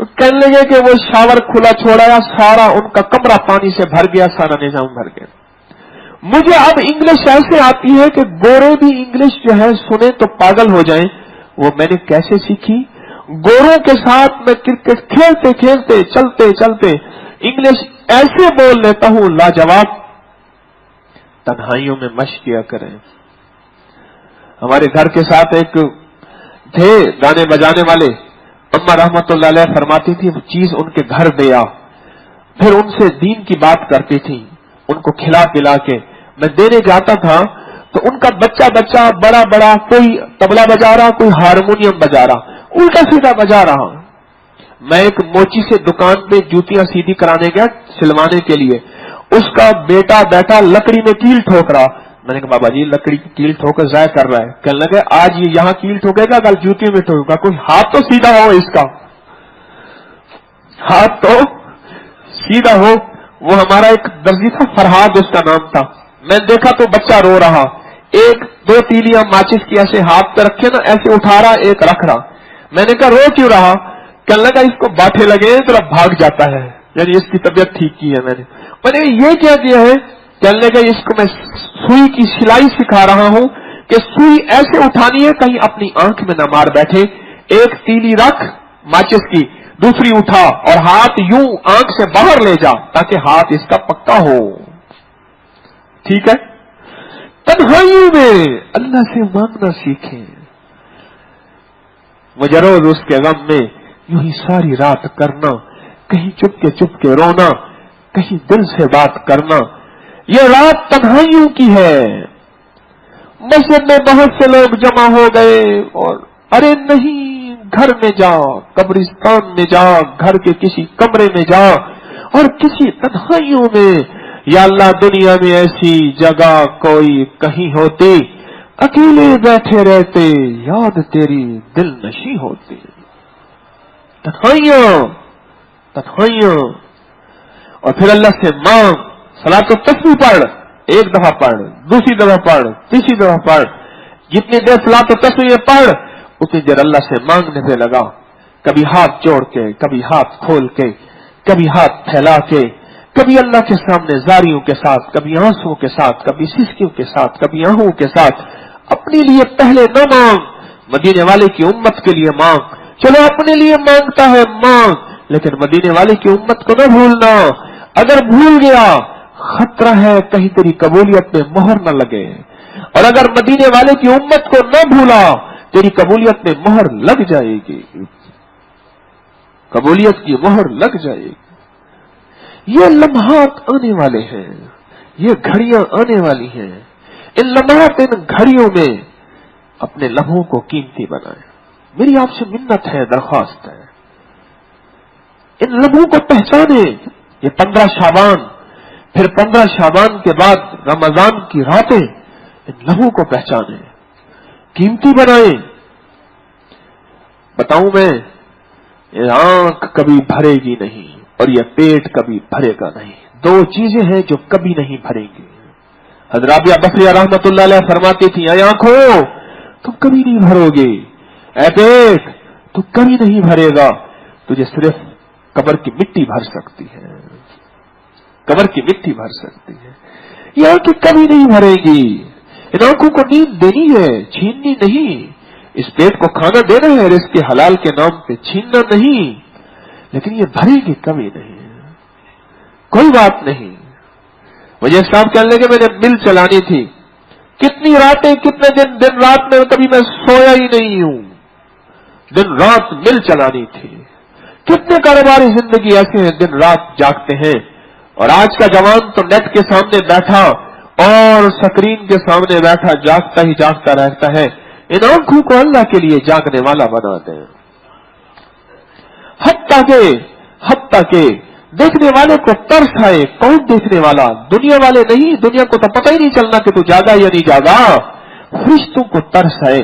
کہنے لگے کہ وہ شاور کھلا چھوڑایا، سارا ان کا کمرہ پانی سے بھر گیا، سارا نظام بھر گیا۔ مجھے اب انگلش ایسے آتی ہے کہ گورے بھی انگلش جو ہے سنے تو پاگل ہو جائیں۔ وہ میں نے کیسے سیکھی؟ گوروں کے ساتھ میں کرکٹ کھیلتے کھیلتے چلتے چلتے انگلش ایسے بول لیتا ہوں لاجواب۔ تنہائیوں میں مشق کیا کریں۔ ہمارے گھر کے ساتھ ایک تھے گانے بجانے والے، اما رحمت اللہ علیہ فرماتی تھی وہ چیز ان کے گھر دے آ، پھر ان سے دین کی بات کرتی تھی، ان کو کھلا پلا کے میں دینے جاتا تھا تو ان کا بچہ بڑا بڑا کوئی طبلہ بجا رہا، کوئی ہارمونیم بجا رہا، الٹا سیدھا بجا رہا۔ میں ایک موچی سے دکان پہ جوتیاں سیدھی کرانے گیا سلوانے کے لیے، اس کا بیٹا بیٹا لکڑی میں کیل ٹھوک رہا۔ میں نے کہا بابا جی لکڑی کی کیل ٹھوک کر ضائع کر رہا ہے۔ کہنے لگے آج یہ یہاں کیل ٹھوکے گا کل جوتیوں میں ٹھوکے گا، کوئی ہاتھ تو سیدھا ہو، اس کا ہاتھ تو سیدھا ہو۔ وہ ہمارا ایک درزی تھا فرہاد اس کا نام تھا، میں نے دیکھا تو بچہ رو رہا، ایک دو تیلیاں ماچس کی ایسے ہاتھ پہ رکھے نا، ایسے اٹھا رہا ایک رکھ رہا۔ میں نے کہا رو کیوں رہا؟ کہنے لگا اس کو باٹھے لگے تو اب بھاگ جاتا ہے، یعنی اس کی طبیعت ٹھیک کی ہے۔ میں نے یہ کیا کیا ہے؟ کہنے لگا اس کو میں سوئی کی سلائی سکھا رہا ہوں کہ سوئی ایسے اٹھانی ہے کہیں اپنی آنکھ میں نہ مار بیٹھے، ایک تیلی رکھ ماچس کی، دوسری اٹھا اور ہاتھ یوں آنکھ سے باہر لے جا تاکہ ہاتھ اس کا پکا ہو۔ ٹھیک ہے؟ تنہائیوں میں اللہ سے مانگنا سیکھیں۔ مجرد اس کے غم میں یوں ہی ساری رات کرنا، کہیں چپ کے رونا، کہیں دل سے بات کرنا۔ یہ رات تنہائیوں کی ہے۔ مسجد میں بہت سے لوگ جمع ہو گئے اور ارے نہیں، گھر میں جا، قبرستان میں جا، گھر کے کسی کمرے میں جا اور کسی تنہائیوں میں، یا اللہ دنیا میں ایسی جگہ کوئی کہیں ہوتی، اکیلے بیٹھے رہتے، یاد تیری دل نشیں ہوتی۔ تنہائیاں تنہائیاں۔ اور پھر اللہ سے مانگ، صلاۃ التسبیح پڑھ، ایک دفعہ پڑھ، دوسری دفعہ پڑھ، تیسری دفعہ پڑھ، جتنی دیر صلاۃ التسبیح پڑھ اتنی دیر اللہ سے مانگنے پہ لگا، کبھی ہاتھ جوڑ کے، کبھی ہاتھ کھول کے، کبھی ہاتھ پھیلا کے، کبھی اللہ کے سامنے زاریوں کے ساتھ، کبھی آنسوؤں کے ساتھ، کبھی سسکیوں کے ساتھ، کبھی آہوں کے ساتھ۔ اپنے لیے پہلے نہ مانگ، مدینے والے کی امت کے لیے مانگ۔ چلو اپنے لیے مانگتا ہے مانگ، لیکن مدینے والے کی امت کو نہ بھولنا۔ اگر بھول گیا خطرہ ہے کہیں تیری قبولیت میں مہر نہ لگے، اور اگر مدینے والے کی امت کو نہ بھولا تیری قبولیت میں مہر لگ جائے گی، قبولیت کی مہر لگ جائے گی۔ یہ لمحات آنے والے ہیں، یہ گھڑیاں آنے والی ہیں۔ ان لمحات، ان گھڑیوں میں اپنے لمحوں کو قیمتی بنائیں۔ میری آپ سے منت ہے، درخواست ہے، ان لمحوں کو پہچانے۔ یہ 15 شعبان، پھر 15 شعبان کے بعد رمضان کی راتیں، ان لمحوں کو پہچانے، قیمتی بنائیں۔ بتاؤں میں، یہ آنکھ کبھی بھرے گی نہیں اور یہ پیٹ کبھی بھرے گا نہیں۔ دو چیزیں ہیں جو کبھی نہیں بھریں گی۔ حضرت رابعہ بصریہ رحمت اللہ علیہ فرماتی تھی، اے آنکھوں تم کبھی نہیں بھرو گے، اے پیٹ تو کبھی نہیں بھرے گا، تجھے صرف قبر کی مٹی بھر سکتی ہے، قبر کی مٹی بھر سکتی ہے۔ یہ آنکھیں کبھی نہیں بھرے گی۔ ان آنکھوں کو نیند دینی ہے، چھیننی نہیں۔ اس پیٹ کو کھانا دینا ہے، رزق کے حلال کے نام پہ چھیننا نہیں، لیکن یہ بھرے گی کبھی نہیں۔ کوئی بات نہیں۔ مجھے صاحب کہنے لگے میں نے مل چلانی تھی، کتنی راتیں، کتنے دن رات میں کبھی میں سویا ہی نہیں ہوں، دن رات مل چلانی تھی۔ کتنے کاروباری زندگی ایسے ہیں دن رات جاگتے ہیں، اور آج کا جوان تو نیٹ کے سامنے بیٹھا اور سکرین کے سامنے بیٹھا جاگتا ہی جاگتا رہتا ہے۔ ان آنکھوں کو اللہ کے لیے جاگنے والا بنا دیں، حتیٰ کہ دیکھنے والے کو ترس آئے۔ کون دیکھنے والا؟ دنیا والے نہیں، دنیا کو تو پتہ ہی نہیں چلنا کہ تو جاگا یا نہیں جاگا۔ فرشتوں کو ترس آئے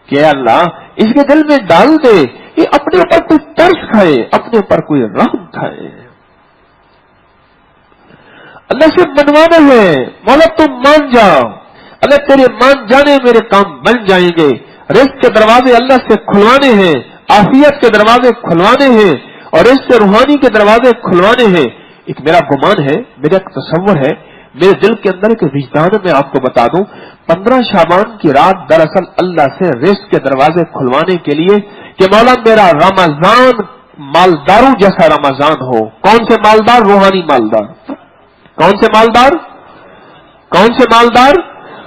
کہ اے اللہ اس کے دل میں ڈال دے، یہ اپنے اوپر کوئی ترس کھائے، اپنے اوپر کوئی رحم کھائے۔ اللہ سے منوانا ہے، مولا تم مان جا، اللہ تیرے مان جانے میرے کام بن جائیں گے۔ رزق کے دروازے اللہ سے کھلوانے ہیں، عافیت کے دروازے کھلوانے ہیں، اور اس سے روحانی کے دروازے کھلوانے ہیں. ایک میرا گمان ہے، میرا ایک تصور ہے، میرے دل کے اندر ایک وجدان میں آپ کو بتا دوں. 15 شعبان کی رات دراصل اللہ سے رزق کے دروازے کھلوانے کے لیے کہ مولا میرا رمضان مالداروں جیسا رمضان ہو. کون سے مالدار؟ روحانی مالدار. کون سے مالدار؟ کون سے مالدار؟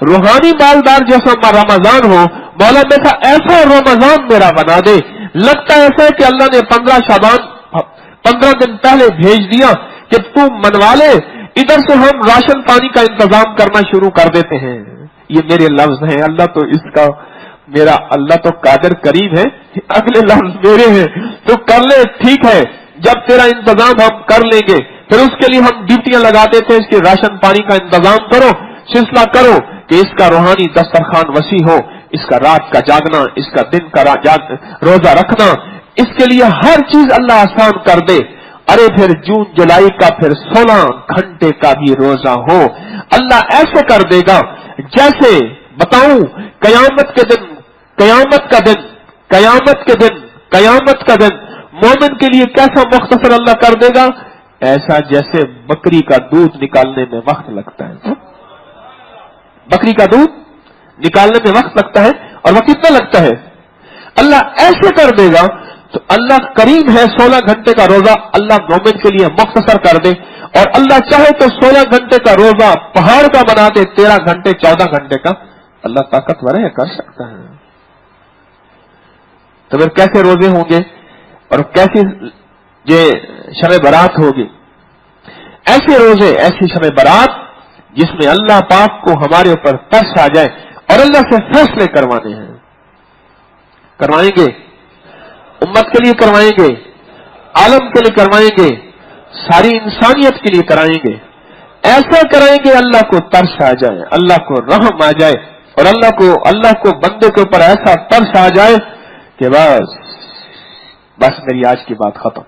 روحانی مالدار جیسا رمضان ہو. مولا میرا ایسا رمضان میرا بنا دے. لگتا ایسا ہے کہ اللہ نے 15 شعبان 15 دن پہلے بھیج دیا کہ تو منوا لے، ادھر سے ہم راشن پانی کا انتظام کرنا شروع کر دیتے ہیں. یہ میرے لفظ ہیں، اللہ تو اس کا میرا اللہ تو قادر قریب ہے. اگلے لفظ میرے ہیں تو کر لے، ٹھیک ہے. جب تیرا انتظام ہم کر لیں گے، پھر اس کے لیے ہم ڈیوٹیاں لگاتے تھے، اس کے راشن پانی کا انتظام کرو، سلسلہ کرو کہ اس کا روحانی دسترخوان وسیع ہو، اس کا رات کا جاگنا، اس کا دن کا روزہ رکھنا، اس کے لیے ہر چیز اللہ آسان کر دے. ارے پھر جون جولائی کا پھر 16 گھنٹے کا بھی روزہ ہو. اللہ ایسے کر دے گا جیسے بتاؤں قیامت کے دن، قیامت کا دن، قیامت کے دن، قیامت کا دن مومن کے لیے کیسا مختصر اللہ کر دے گا، ایسا جیسے بکری کا دودھ نکالنے میں وقت لگتا ہے. بکری کا دودھ نکالنے میں وقت لگتا ہے، اور وہ کتنا لگتا ہے؟ اللہ ایسے کر دے گا. تو اللہ کریم ہے. 16 گھنٹے کا روزہ اللہ مومن کے لیے مختصر کر دے، اور اللہ چاہے تو 16 گھنٹے کا روزہ پہاڑ کا بنا دے، 13 گھنٹے 14 گھنٹے کا. اللہ طاقتور ہے، کر سکتا ہے. تو پھر کیسے روزے ہوں گے اور کیسی یہ شب برات ہوگی؟ ایسے روزے، ایسی شب برات جس میں اللہ پاک کو ہمارے اوپر ترس آ جائے اور اللہ سے فیصلے کروانے ہیں. کروائیں گے، امت کے لیے کروائیں گے، عالم کے لیے کروائیں گے، ساری انسانیت کے لیے کرائیں گے. ایسا کرائیں گے اللہ کو ترس آ جائے، اللہ کو رحم آ جائے، اور اللہ کو بندے کے اوپر ایسا ترس آ جائے کہ بس میری آج کی بات ختم.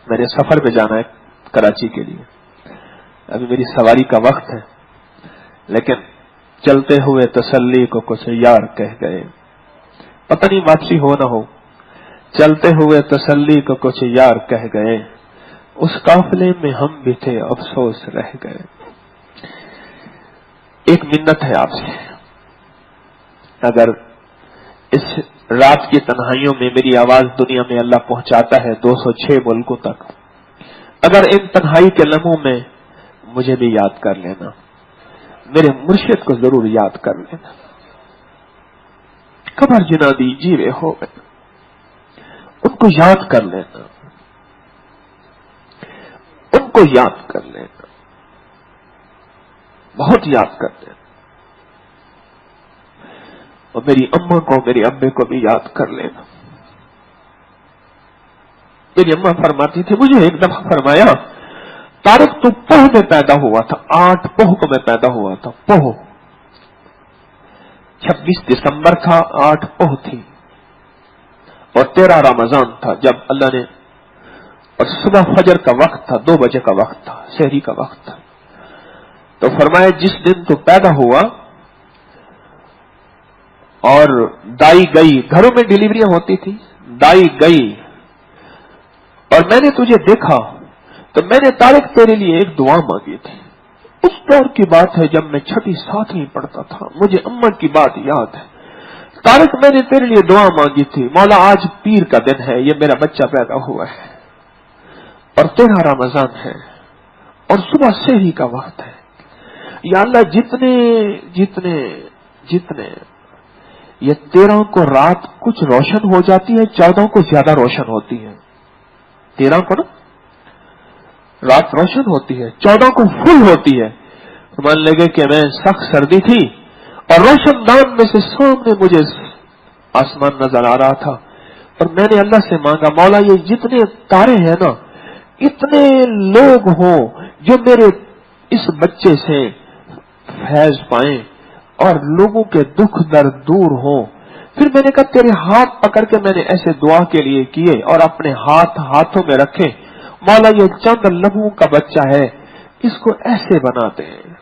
میں نے سفر پہ جانا ہے کراچی کے لیے، ابھی میری سواری کا وقت ہے، لیکن چلتے ہوئے تسلی کو کچھ یار کہہ گئے. پتہ نہیں واپسی ہو نہ ہو. چلتے ہوئے تسلی کو کچھ یار کہہ گئے، اس قافلے میں ہم بھی تھے افسوس رہ گئے. ایک منت ہے آپ سے، اگر اس رات کی تنہائیوں میں میری آواز دنیا میں اللہ پہنچاتا ہے 206 ملکوں تک، اگر ان تنہائی کے لمحوں میں مجھے بھی یاد کر لینا، میرے مرشد کو ضرور یاد کر لینا. خبر جنا دی جیوے ہو گئے، ان کو یاد کر لینا، ان کو یاد کر لینا، بہت یاد کر لینا. اور میری اماں کو، میرے ابے کو بھی یاد کر لینا. میری اماں فرماتی تھی، مجھے ایک دفعہ فرمایا، طارق تو پوہ میں پیدا ہوا تھا، 8 پوہ کو میں پیدا ہوا تھا. پوہ 26 دسمبر تھا، 8 پوہ تھی، اور 13 رمضان تھا جب اللہ نے، اور صبح فجر کا وقت تھا، 2 بجے کا وقت تھا، سحری کا وقت تھا. تو فرمایا جس دن تو پیدا ہوا اور دائی گئی، گھروں میں ڈیلیوریاں ہوتی تھی، دائی گئی اور میں نے تجھے دیکھا تو میں نے طارق تیرے لیے ایک دعا مانگی تھی. اس دور کی بات ہے جب میں 6 7 پڑھتا تھا، مجھے اماں کی بات یاد ہے. طارق میں نے تیرے لیے دعا مانگی تھی، مولا آج پیر کا دن ہے، یہ میرا بچہ پیدا ہوا ہے اور 13 رمضان ہے اور صبح سحری کا وقت ہے. یا اللہ جتنے جتنے جتنے یہ 13 کو رات کچھ روشن ہو جاتی ہے، 14 کو زیادہ روشن ہوتی ہے. 13 کو نا رات روشن ہوتی ہے، 14 کو فل ہوتی ہے. مان لگے کہ میں سخت سردی تھی اور روشن دان میں سے سامنے مجھے آسمان نظر آ رہا تھا، اور میں نے اللہ سے مانگا، مولا یہ جتنے تارے ہیں نا، اتنے لوگ ہوں جو میرے اس بچے سے فیض پائیں اور لوگوں کے دکھ درد دور ہوں. پھر میں نے کہا تیرے ہاتھ پکڑ کے میں نے ایسے دعا کے لیے کیے اور اپنے ہاتھوں میں رکھے، مولا یہ چند لمحوں کا بچہ ہے، اس کو ایسے بناتے ہیں.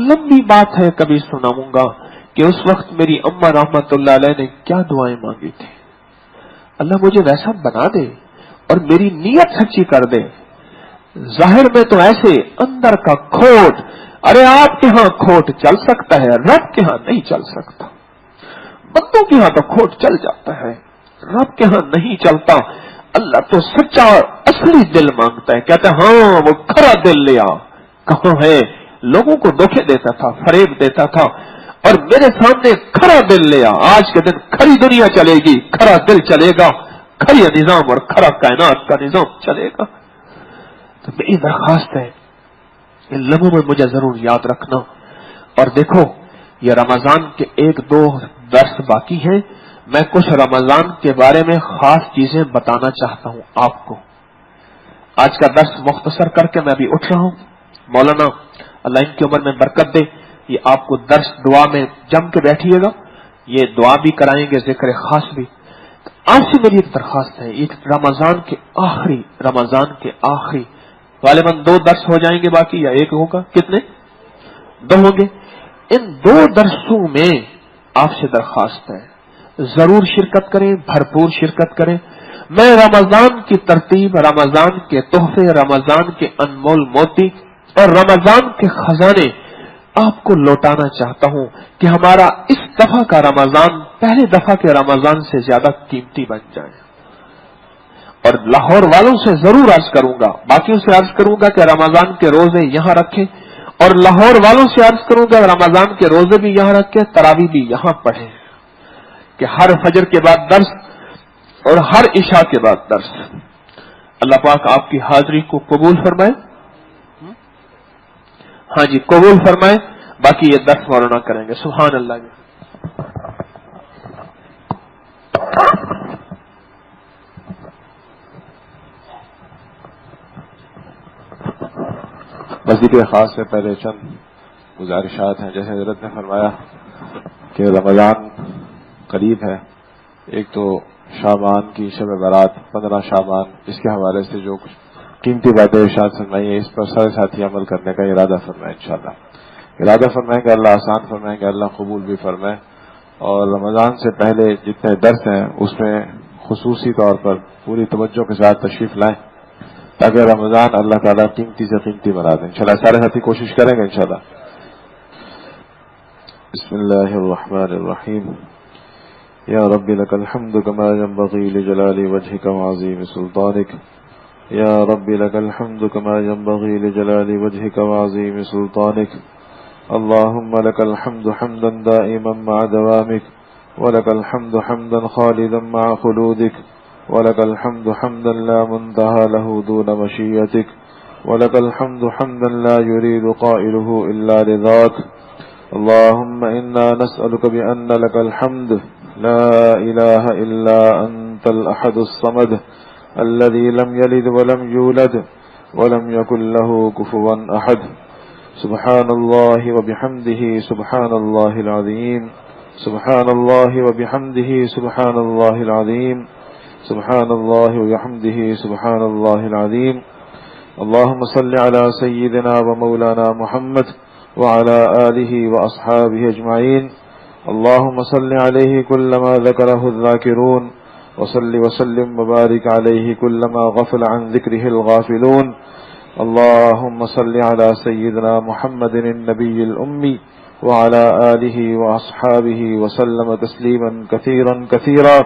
لمبی بات ہے، کبھی سناؤں گا کہ اس وقت میری اماں رحمت اللہ علیہ نے کیا دعائیں مانگی تھی. اللہ مجھے ویسا بنا دے، اور میری نیت سچی کر دے. ظاہر میں تو ایسے، اندر کا کھوٹ. ارے آپ کے ہاں کھوٹ چل سکتا ہے، رب کے ہاں نہیں چل سکتا. بندوں کے ہاں تو کھوٹ چل جاتا ہے، رب کے ہاں نہیں چلتا. اللہ تو سچا اصلی دل مانگتا ہے. کہتا ہے ہاں وہ کھرا دل لیا. کہاں ہے؟ لوگوں کو دھوکے دیتا تھا، فریب دیتا تھا، اور میرے سامنے کھرا دل لیا. آج کے دن کھری دنیا چلے گی، کھرا دل چلے گا، کھری نظام اور کھرا کائنات کا نظام چلے گا. تو میری درخواست ہے ان لمحوں میں مجھے ضرور یاد رکھنا. اور دیکھو یہ رمضان کے 1-2 درس باقی ہیں. میں کچھ رمضان کے بارے میں خاص چیزیں بتانا چاہتا ہوں آپ کو. آج کا درس مختصر کر کے میں ابھی اٹھ رہا ہوں. مولانا اللہ ان کی عمر میں برکت دے، یہ آپ کو درس دعا میں جم کے بیٹھیے گا، یہ دعا بھی کرائیں گے، ذکر خاص بھی. آج سے میری ایک درخواست ہے، ایک رمضان کے آخری غالباً 2 درس ہو جائیں گے باقی، یا 1 ہوگا، کتنے 2 ہوں گے. ان 2 درسوں میں آپ سے درخواست ہے ضرور شرکت کریں، بھرپور شرکت کریں. میں رمضان کی ترتیب، رمضان کے تحفے، رمضان کے انمول موتی اور رمضان کے خزانے آپ کو لوٹانا چاہتا ہوں کہ ہمارا اس دفعہ کا رمضان پہلے دفعہ کے رمضان سے زیادہ قیمتی بن جائے. اور لاہور والوں سے ضرور عرض کروں گا، باقیوں سے عرض کروں گا کہ رمضان کے روزے یہاں رکھیں، اور لاہور والوں سے عرض کروں گا رمضان کے روزے بھی یہاں رکھیں، تراویح بھی یہاں پڑھیں، کہ ہر فجر کے بعد درس اور ہر عشاء کے بعد درس. اللہ پاک آپ کی حاضری کو قبول فرمائے. ہاں جی قبول فرمائے. باقی یہ درس مولانا کریں گے. سبحان اللہ جی. وظیفے خاص سے پہلے چند گزارشات ہیں. جیسے حضرت نے فرمایا کہ رمضان قریب ہے، ایک تو شعبان کی شب برات 15 شعبان، اس کے حوالے سے جو کچھ قیمتی باتیں ارشاد فرمائی ہیں اس پر سارے ساتھی عمل کرنے کا ارادہ فرمائیں. انشاءاللہ ارادہ فرمائیں کہ اللہ آسان فرمائیں کہ اللہ قبول بھی فرمائے. اور رمضان سے پہلے جتنے درس ہیں اس میں خصوصی طور پر پوری توجہ کے ساتھ تشریف لائیں تاکہ رمضان اللہ تعالیٰ قیمتی سے قیمتی بنا دیں. انشاءاللہ سارے ساتھی کوشش کریں گے انشاءاللہ. بسم اللہ الرحمن الرحیم. یا رب لک الحمد کما ينبغی لجلال وجهک وعظیم سلطانک. یا رب لک الحمد کما ينبغی لجلال وجهک وعظیم سلطانک. اللهم لك الحمد حمدا دائما مع دوامك، ولك الحمد حمدا خالدا مع خلودك، ولك الحمد حمدا لا منتهى له دون مشيئتك، ولك الحمد حمدا لا يريد قائله إلا رضاك. اللهم إنا نسألك بأن لك الحمد لا إله إلا أنت الأحد الصمد الذي لم يلد ولم يولد ولم يكن له كفوا أحد. سبحان الله وبحمده سبحان الله العظيم. سبحان الله وبحمده سبحان الله العظيم. سبحان الله وبحمده سبحان الله العظيم. اللهم صل على سيدنا ومولانا محمد وعلى آله وأصحابه أجمعين. اللهم صل عليه كلما ذكره الذاكرون، وصل وسلم وبارك عليه كلما غفل عن ذكره الغافلون. اللهم صل على سيدنا محمد النبي الأمي وعلى آله وأصحابه وسلم تسليما كثيرا كثيرا.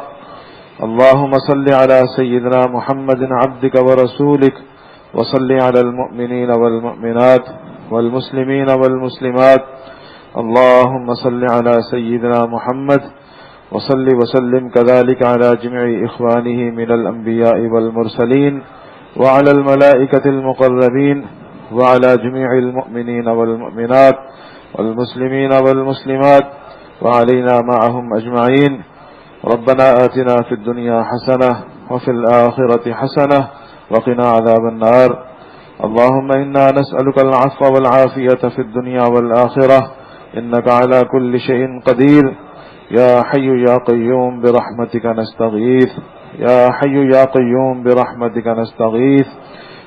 اللهم صل على سيدنا محمد عبدك ورسولك، وصل على المؤمنين والمؤمنات والمسلمين والمسلمات. اللهم صل على سيدنا محمد، وصل وسلم كذلك على جميع إخوانه من الأنبياء والمرسلين، وعلى الملائكة المقربين، وعلى جميع المؤمنين والمؤمنات والمسلمين والمسلمات، وعلينا معهم أجمعين. ربنا آتنا في الدنيا حسنة وفي الآخرة حسنة وقنا عذاب النار. اللهم إنا نسألك العفو والعافية في الدنيا والآخرة إنك على كل شيء قدير. يا حي يا قيوم برحمتك نستغيث. يا حي يا قيوم برحمتك نستغيث.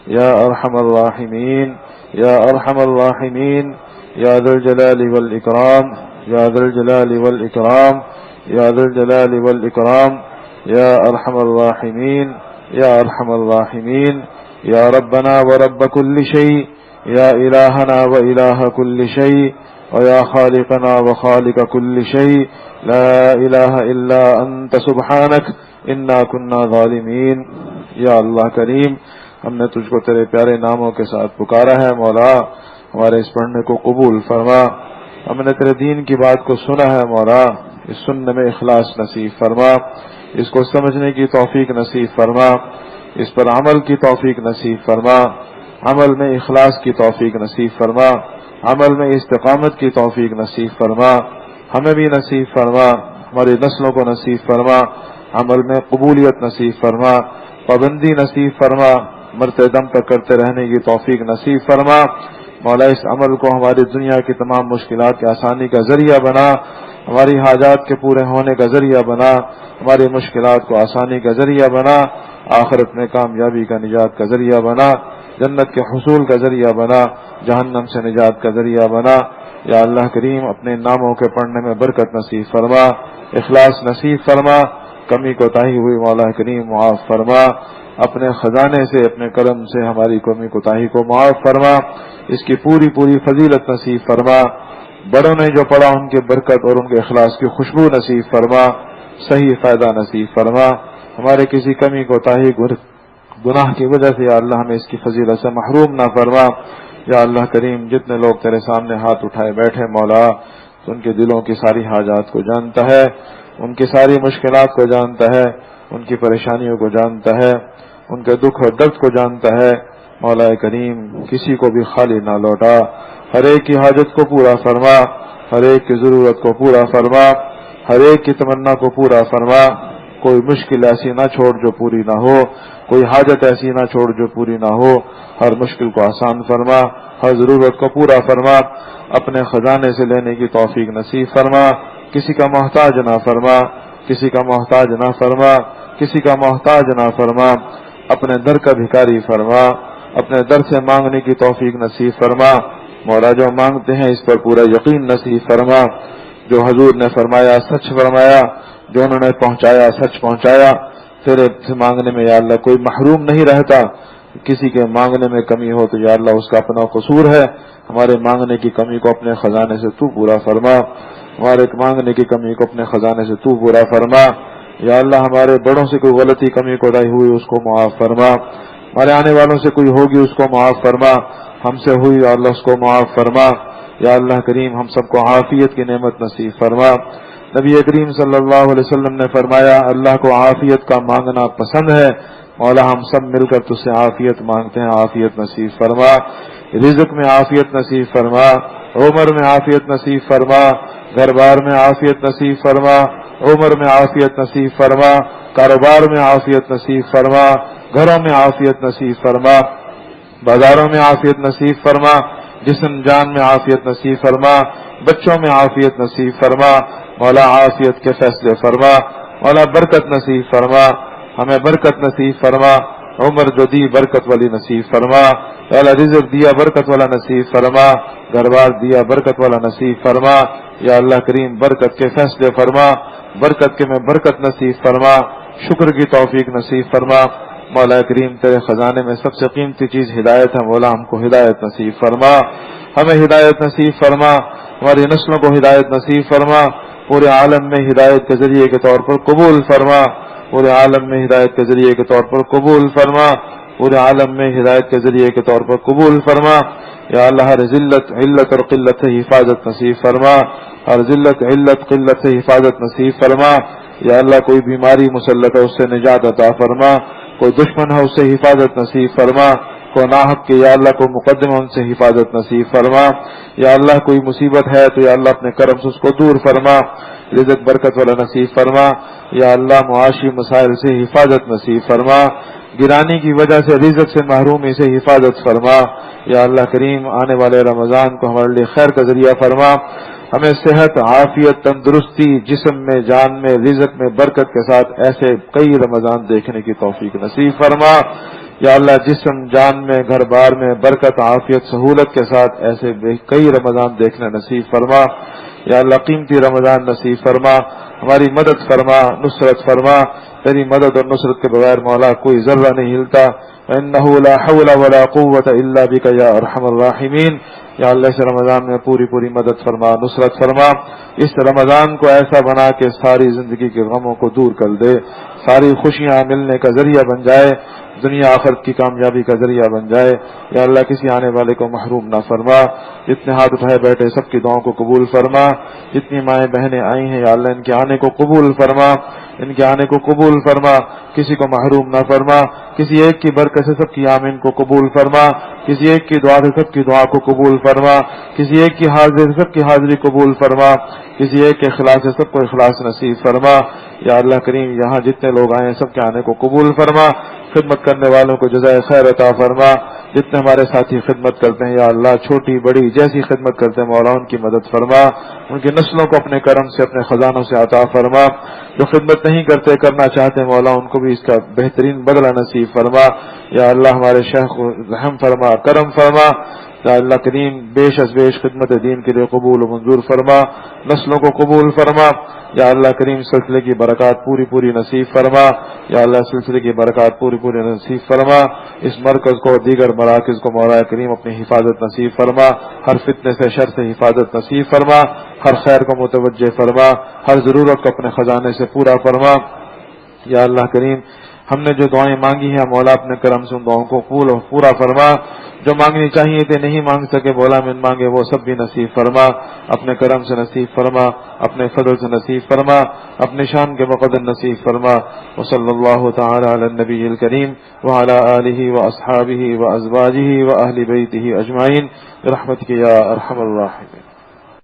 يا أرحم الراحمين، يا أرحم الراحمين، يا ذا الجلال والإكرام، يا ذا الجلال والإكرام، يا ذا الجلال والإكرام، يا أرحم الراحمين، یا ارحم الراحمین یا ربنا ورب کل شیء یا الہنا والہ کل شیء ویا خالقنا وخالق کل شیء لا الہ الا انت سبحانک انا کنا ظالمین۔ یا اللہ کریم، ہم نے تجھ کو تیرے پیارے ناموں کے ساتھ پکارا ہے، مولا ہمارے اس پڑھنے کو قبول فرما۔ ہم نے تیرے دین کی بات کو سنا ہے، مولا اس سننے میں اخلاص نصیب فرما، اس کو سمجھنے کی توفیق نصیب فرما، اس پر عمل کی توفیق نصیب فرما، عمل میں اخلاص کی توفیق نصیب فرما، عمل میں استقامت کی توفیق نصیب فرما، ہمیں بھی نصیب فرما، ہماری نسلوں کو نصیب فرما، عمل میں قبولیت نصیب فرما، پابندی نصیب فرما، مرتے دم تک کرتے رہنے کی توفیق نصیب فرما۔ مولا اس عمل کو ہماری دنیا کی تمام مشکلات کی آسانی کا ذریعہ بنا، ہماری حاجات کے پورے ہونے کا ذریعہ بنا، ہماری مشکلات کو آسانی کا ذریعہ بنا، آخرت میں کامیابی کا نجات کا ذریعہ بنا، جنت کے حصول کا ذریعہ بنا، جہنم سے نجات کا ذریعہ بنا۔ یا اللہ کریم، اپنے ناموں کے پڑھنے میں برکت نصیب فرما، اخلاص نصیب فرما، کمی کوتاہی ہوئی مولا کریم معاف فرما، اپنے خزانے سے اپنے کرم سے ہماری کمی کوتاہی کو معاف فرما، اس کی پوری پوری فضیلت نصیب فرما، بڑوں نے جو پڑھا ان کے برکت اور ان کے اخلاص کی خوشبو نصیب فرما، صحیح فائدہ نصیب فرما، ہمارے کسی کمی کوتاہی گناہ کی وجہ سے یا اللہ ہمیں اس کی فضیلت سے محروم نہ فرما۔ یا اللہ کریم، جتنے لوگ تیرے سامنے ہاتھ اٹھائے بیٹھے مولا، تو ان کے دلوں کی ساری حاجات کو جانتا ہے، ان کی ساری مشکلات کو جانتا ہے، ان کی پریشانیوں کو جانتا ہے، ان کے دکھ اور درد کو جانتا ہے۔ مولا کریم، کسی کو بھی خالی نہ لوٹا، ہر ایک کی حاجت کو پورا فرما، ہر ایک کی ضرورت کو پورا فرما، ہر ایک کی تمنا کو پورا فرما، کوئی مشکل ایسی نہ چھوڑ جو پوری نہ ہو، کوئی حاجت ایسی نہ چھوڑ جو پوری نہ ہو، ہر مشکل کو آسان فرما، ہر ضرورت کو پورا فرما، اپنے خزانے سے لینے کی توفیق نصیب فرما، کسی کا محتاج نہ فرما، کسی کا محتاج نہ فرما، کسی کا محتاج نہ فرما، اپنے در کا بھکاری فرما، اپنے در سے مانگنے کی توفیق نصیب فرما۔ مولا جو مانگتے ہیں اس پر پورا یقین نصیب فرما، جو حضور نے فرمایا سچ فرمایا، جو انہوں نے پہنچایا سچ پہنچایا۔ تیرے سے مانگنے میں یا اللہ کوئی محروم نہیں رہتا، کسی کے مانگنے میں کمی ہو تو یا اللہ اس کا اپنا قصور ہے، ہمارے مانگنے کی کمی کو اپنے خزانے سے تو پورا فرما، ہمارے مانگنے کی کمی کو اپنے خزانے سے تو پورا فرما۔ یا اللہ ہمارے بڑوں سے کوئی غلطی کمی کوتاہی ہوئی اس کو معاف فرما، ہمارے آنے والوں سے کوئی ہوگی اس کو معاف فرما، ہم سے ہوئی یا اللہ اس کو معاف فرما۔ یا اللہ کریم، ہم سب کو عافیت کی نعمت نصیب فرما۔ نبی کریم صلی اللہ علیہ وسلم نے فرمایا اللہ کو عافیت کا مانگنا پسند ہے، مولا ہم سب مل کر تجھ سے عافیت مانگتے ہیں، عافیت نصیب فرما، رزق میں عافیت نصیب فرما، عمر میں عافیت نصیب فرما، گھر بار میں عافیت نصیب فرما، عمر میں عافیت نصیب فرما، کاروبار میں عافیت نصیب فرما، گھروں میں عافیت نصیب فرما، بازاروں میں عافیت نصیب فرما، جسم جان میں عافیت نصیب فرما، بچوں میں عافیت نصیب فرما، مولا عافیت کے فیصلے فرما، مولا برکت نصیب فرما، ہمیں برکت نصیب فرما، عمر جو دی برکت والی نصیب فرما، مولا رزق دیا برکت والا نصیب فرما، گھر بار دیا برکت والا نصیب فرما۔ یا اللہ کریم برکت کے فیصلے فرما، برکت کے میں برکت نصیب فرما، شکر کی توفیق نصیب فرما۔ مولا کریم تیرے خزانے میں سب سے قیمتی چیز ہدایت ہے، مولا ہم کو ہدایت نصیب فرما، ہمیں ہدایت نصیب فرما، ہماری نسلوں کو ہدایت نصیب فرما، پورے عالم میں ہدایت کے ذریعے کے طور پر قبول فرما، پورے عالم میں ہدایت کے ذریعے کے طور پر قبول فرما، پورے عالم میں ہدایت کے ذریعے کے طور پر قبول فرما۔ یا اللہ ہر ذلت علت اور قلت سے حفاظت نصیب فرما، ہر ذلت علت قلت سے حفاظت نصیب فرما۔ یا اللہ کوئی بیماری مسلط ہے اس سے نجات عطا فرما، کوئی دشمن ہے اس سے حفاظت نصیب فرما، کوئی ناحق کے یا اللہ کو مقدمہ ان سے حفاظت نصیب فرما۔ یا اللہ کوئی مصیبت ہے تو یا اللہ اپنے کرم سے اس کو دور فرما، رزق برکت والا نصیب فرما۔ یا اللہ معاشی مسائل سے حفاظت نصیب فرما، گرانی کی وجہ سے رزق سے محرومی سے حفاظت فرما۔ یا اللہ کریم آنے والے رمضان کو ہمارے لیے خیر کا ذریعہ فرما، ہمیں صحت عافیت تندرستی جسم میں جان میں رزق میں برکت کے ساتھ ایسے کئی رمضان دیکھنے کی توفیق نصیب فرما۔ یا اللہ جسم جان میں گھر بار میں برکت عافیت سہولت کے ساتھ ایسے کئی رمضان دیکھنا نصیب فرما۔ یا اللہ قیمتی رمضان نصیب فرما، ہماری مدد فرما، نصرت فرما، تیری مدد اور نصرت کے بغیر مولا کوئی ذرہ نہیں ہلتا. انہ لا حول ولا قوت الا بک یا ارحم الراحمین. یا اللہ اس رمضان میں پوری پوری مدد فرما، نصرت فرما، اس رمضان کو ایسا بنا کہ ساری زندگی کے غموں کو دور کر دے، ساری خوشیاں ملنے کا ذریعہ بن جائے، دنیا آخرت کی کامیابی کا ذریعہ بن جائے. یا اللہ کسی آنے والے کو محروم نہ فرما، جتنے ہاتھ اٹھائے بیٹھے سب کی دعاؤں کو قبول فرما، جتنی مائیں بہنیں آئی ہیں یا اللہ ان کے آنے کو قبول فرما، ان کے آنے کو قبول فرما، کسی کو محروم نہ فرما، کسی ایک کی برکت سے سب کی آمین کو قبول فرما، کسی ایک کی دعا سے سب کی دعا کو قبول فرما، کسی ایک کی حاضری سے سب کی حاضری قبول فرما، کسی ایک کے اخلاص سے سب کو اخلاص نصیب فرما. یا اللہ کریم یہاں جتنے لوگ آئے ہیں سب کے آنے کو قبول فرما، خدمت کرنے والوں کو جزائے خیر عطا فرما، جتنے ہمارے ساتھی خدمت کرتے ہیں یا اللہ چھوٹی بڑی جیسی خدمت کرتے ہیں مولا ان کی مدد فرما، ان کی نسلوں کو اپنے کرم سے اپنے خزانوں سے عطا فرما، جو خدمت نہیں کرتے کرنا چاہتے ہیں مولا ان کو بھی اس کا بہترین بدلہ نصیب فرما. یا اللہ ہمارے شیخ کو رحم فرما، کرم فرما. یا اللہ کریم بیش از بیش خدمت دین کے لیے قبول و منظور فرما، نسلوں کو قبول فرما. یا اللہ کریم سلسلے کی برکات پوری پوری نصیب فرما. یا اللہ سلسلے کی برکات پوری پوری نصیب فرما. اس مرکز کو دیگر مراکز کو مولا کریم اپنی حفاظت نصیب فرما، ہر فتنے سے شر سے حفاظت نصیب فرما، ہر خیر کو متوجہ فرما، ہر ضرورت کو اپنے خزانے سے پورا فرما. یا اللہ کریم ہم نے جو دعائیں مانگی ہیں مولا اپنے کرم سے ان دعاؤں کو پورا فرما، جو مانگنی چاہیے تھے نہیں مانگ سکے مولا من مانگے وہ سب بھی نصیب فرما، اپنے کرم سے نصیب فرما، اپنے فضل سے نصیب فرما، اپنے شان کے مقدر نصیب فرما. وصلی اللہ تعالی علی النبی الکریم وعلی آلہ واصحابہ وازواجہ واہل بیتہ اجمعین برحمتک یا ارحم الراحمین.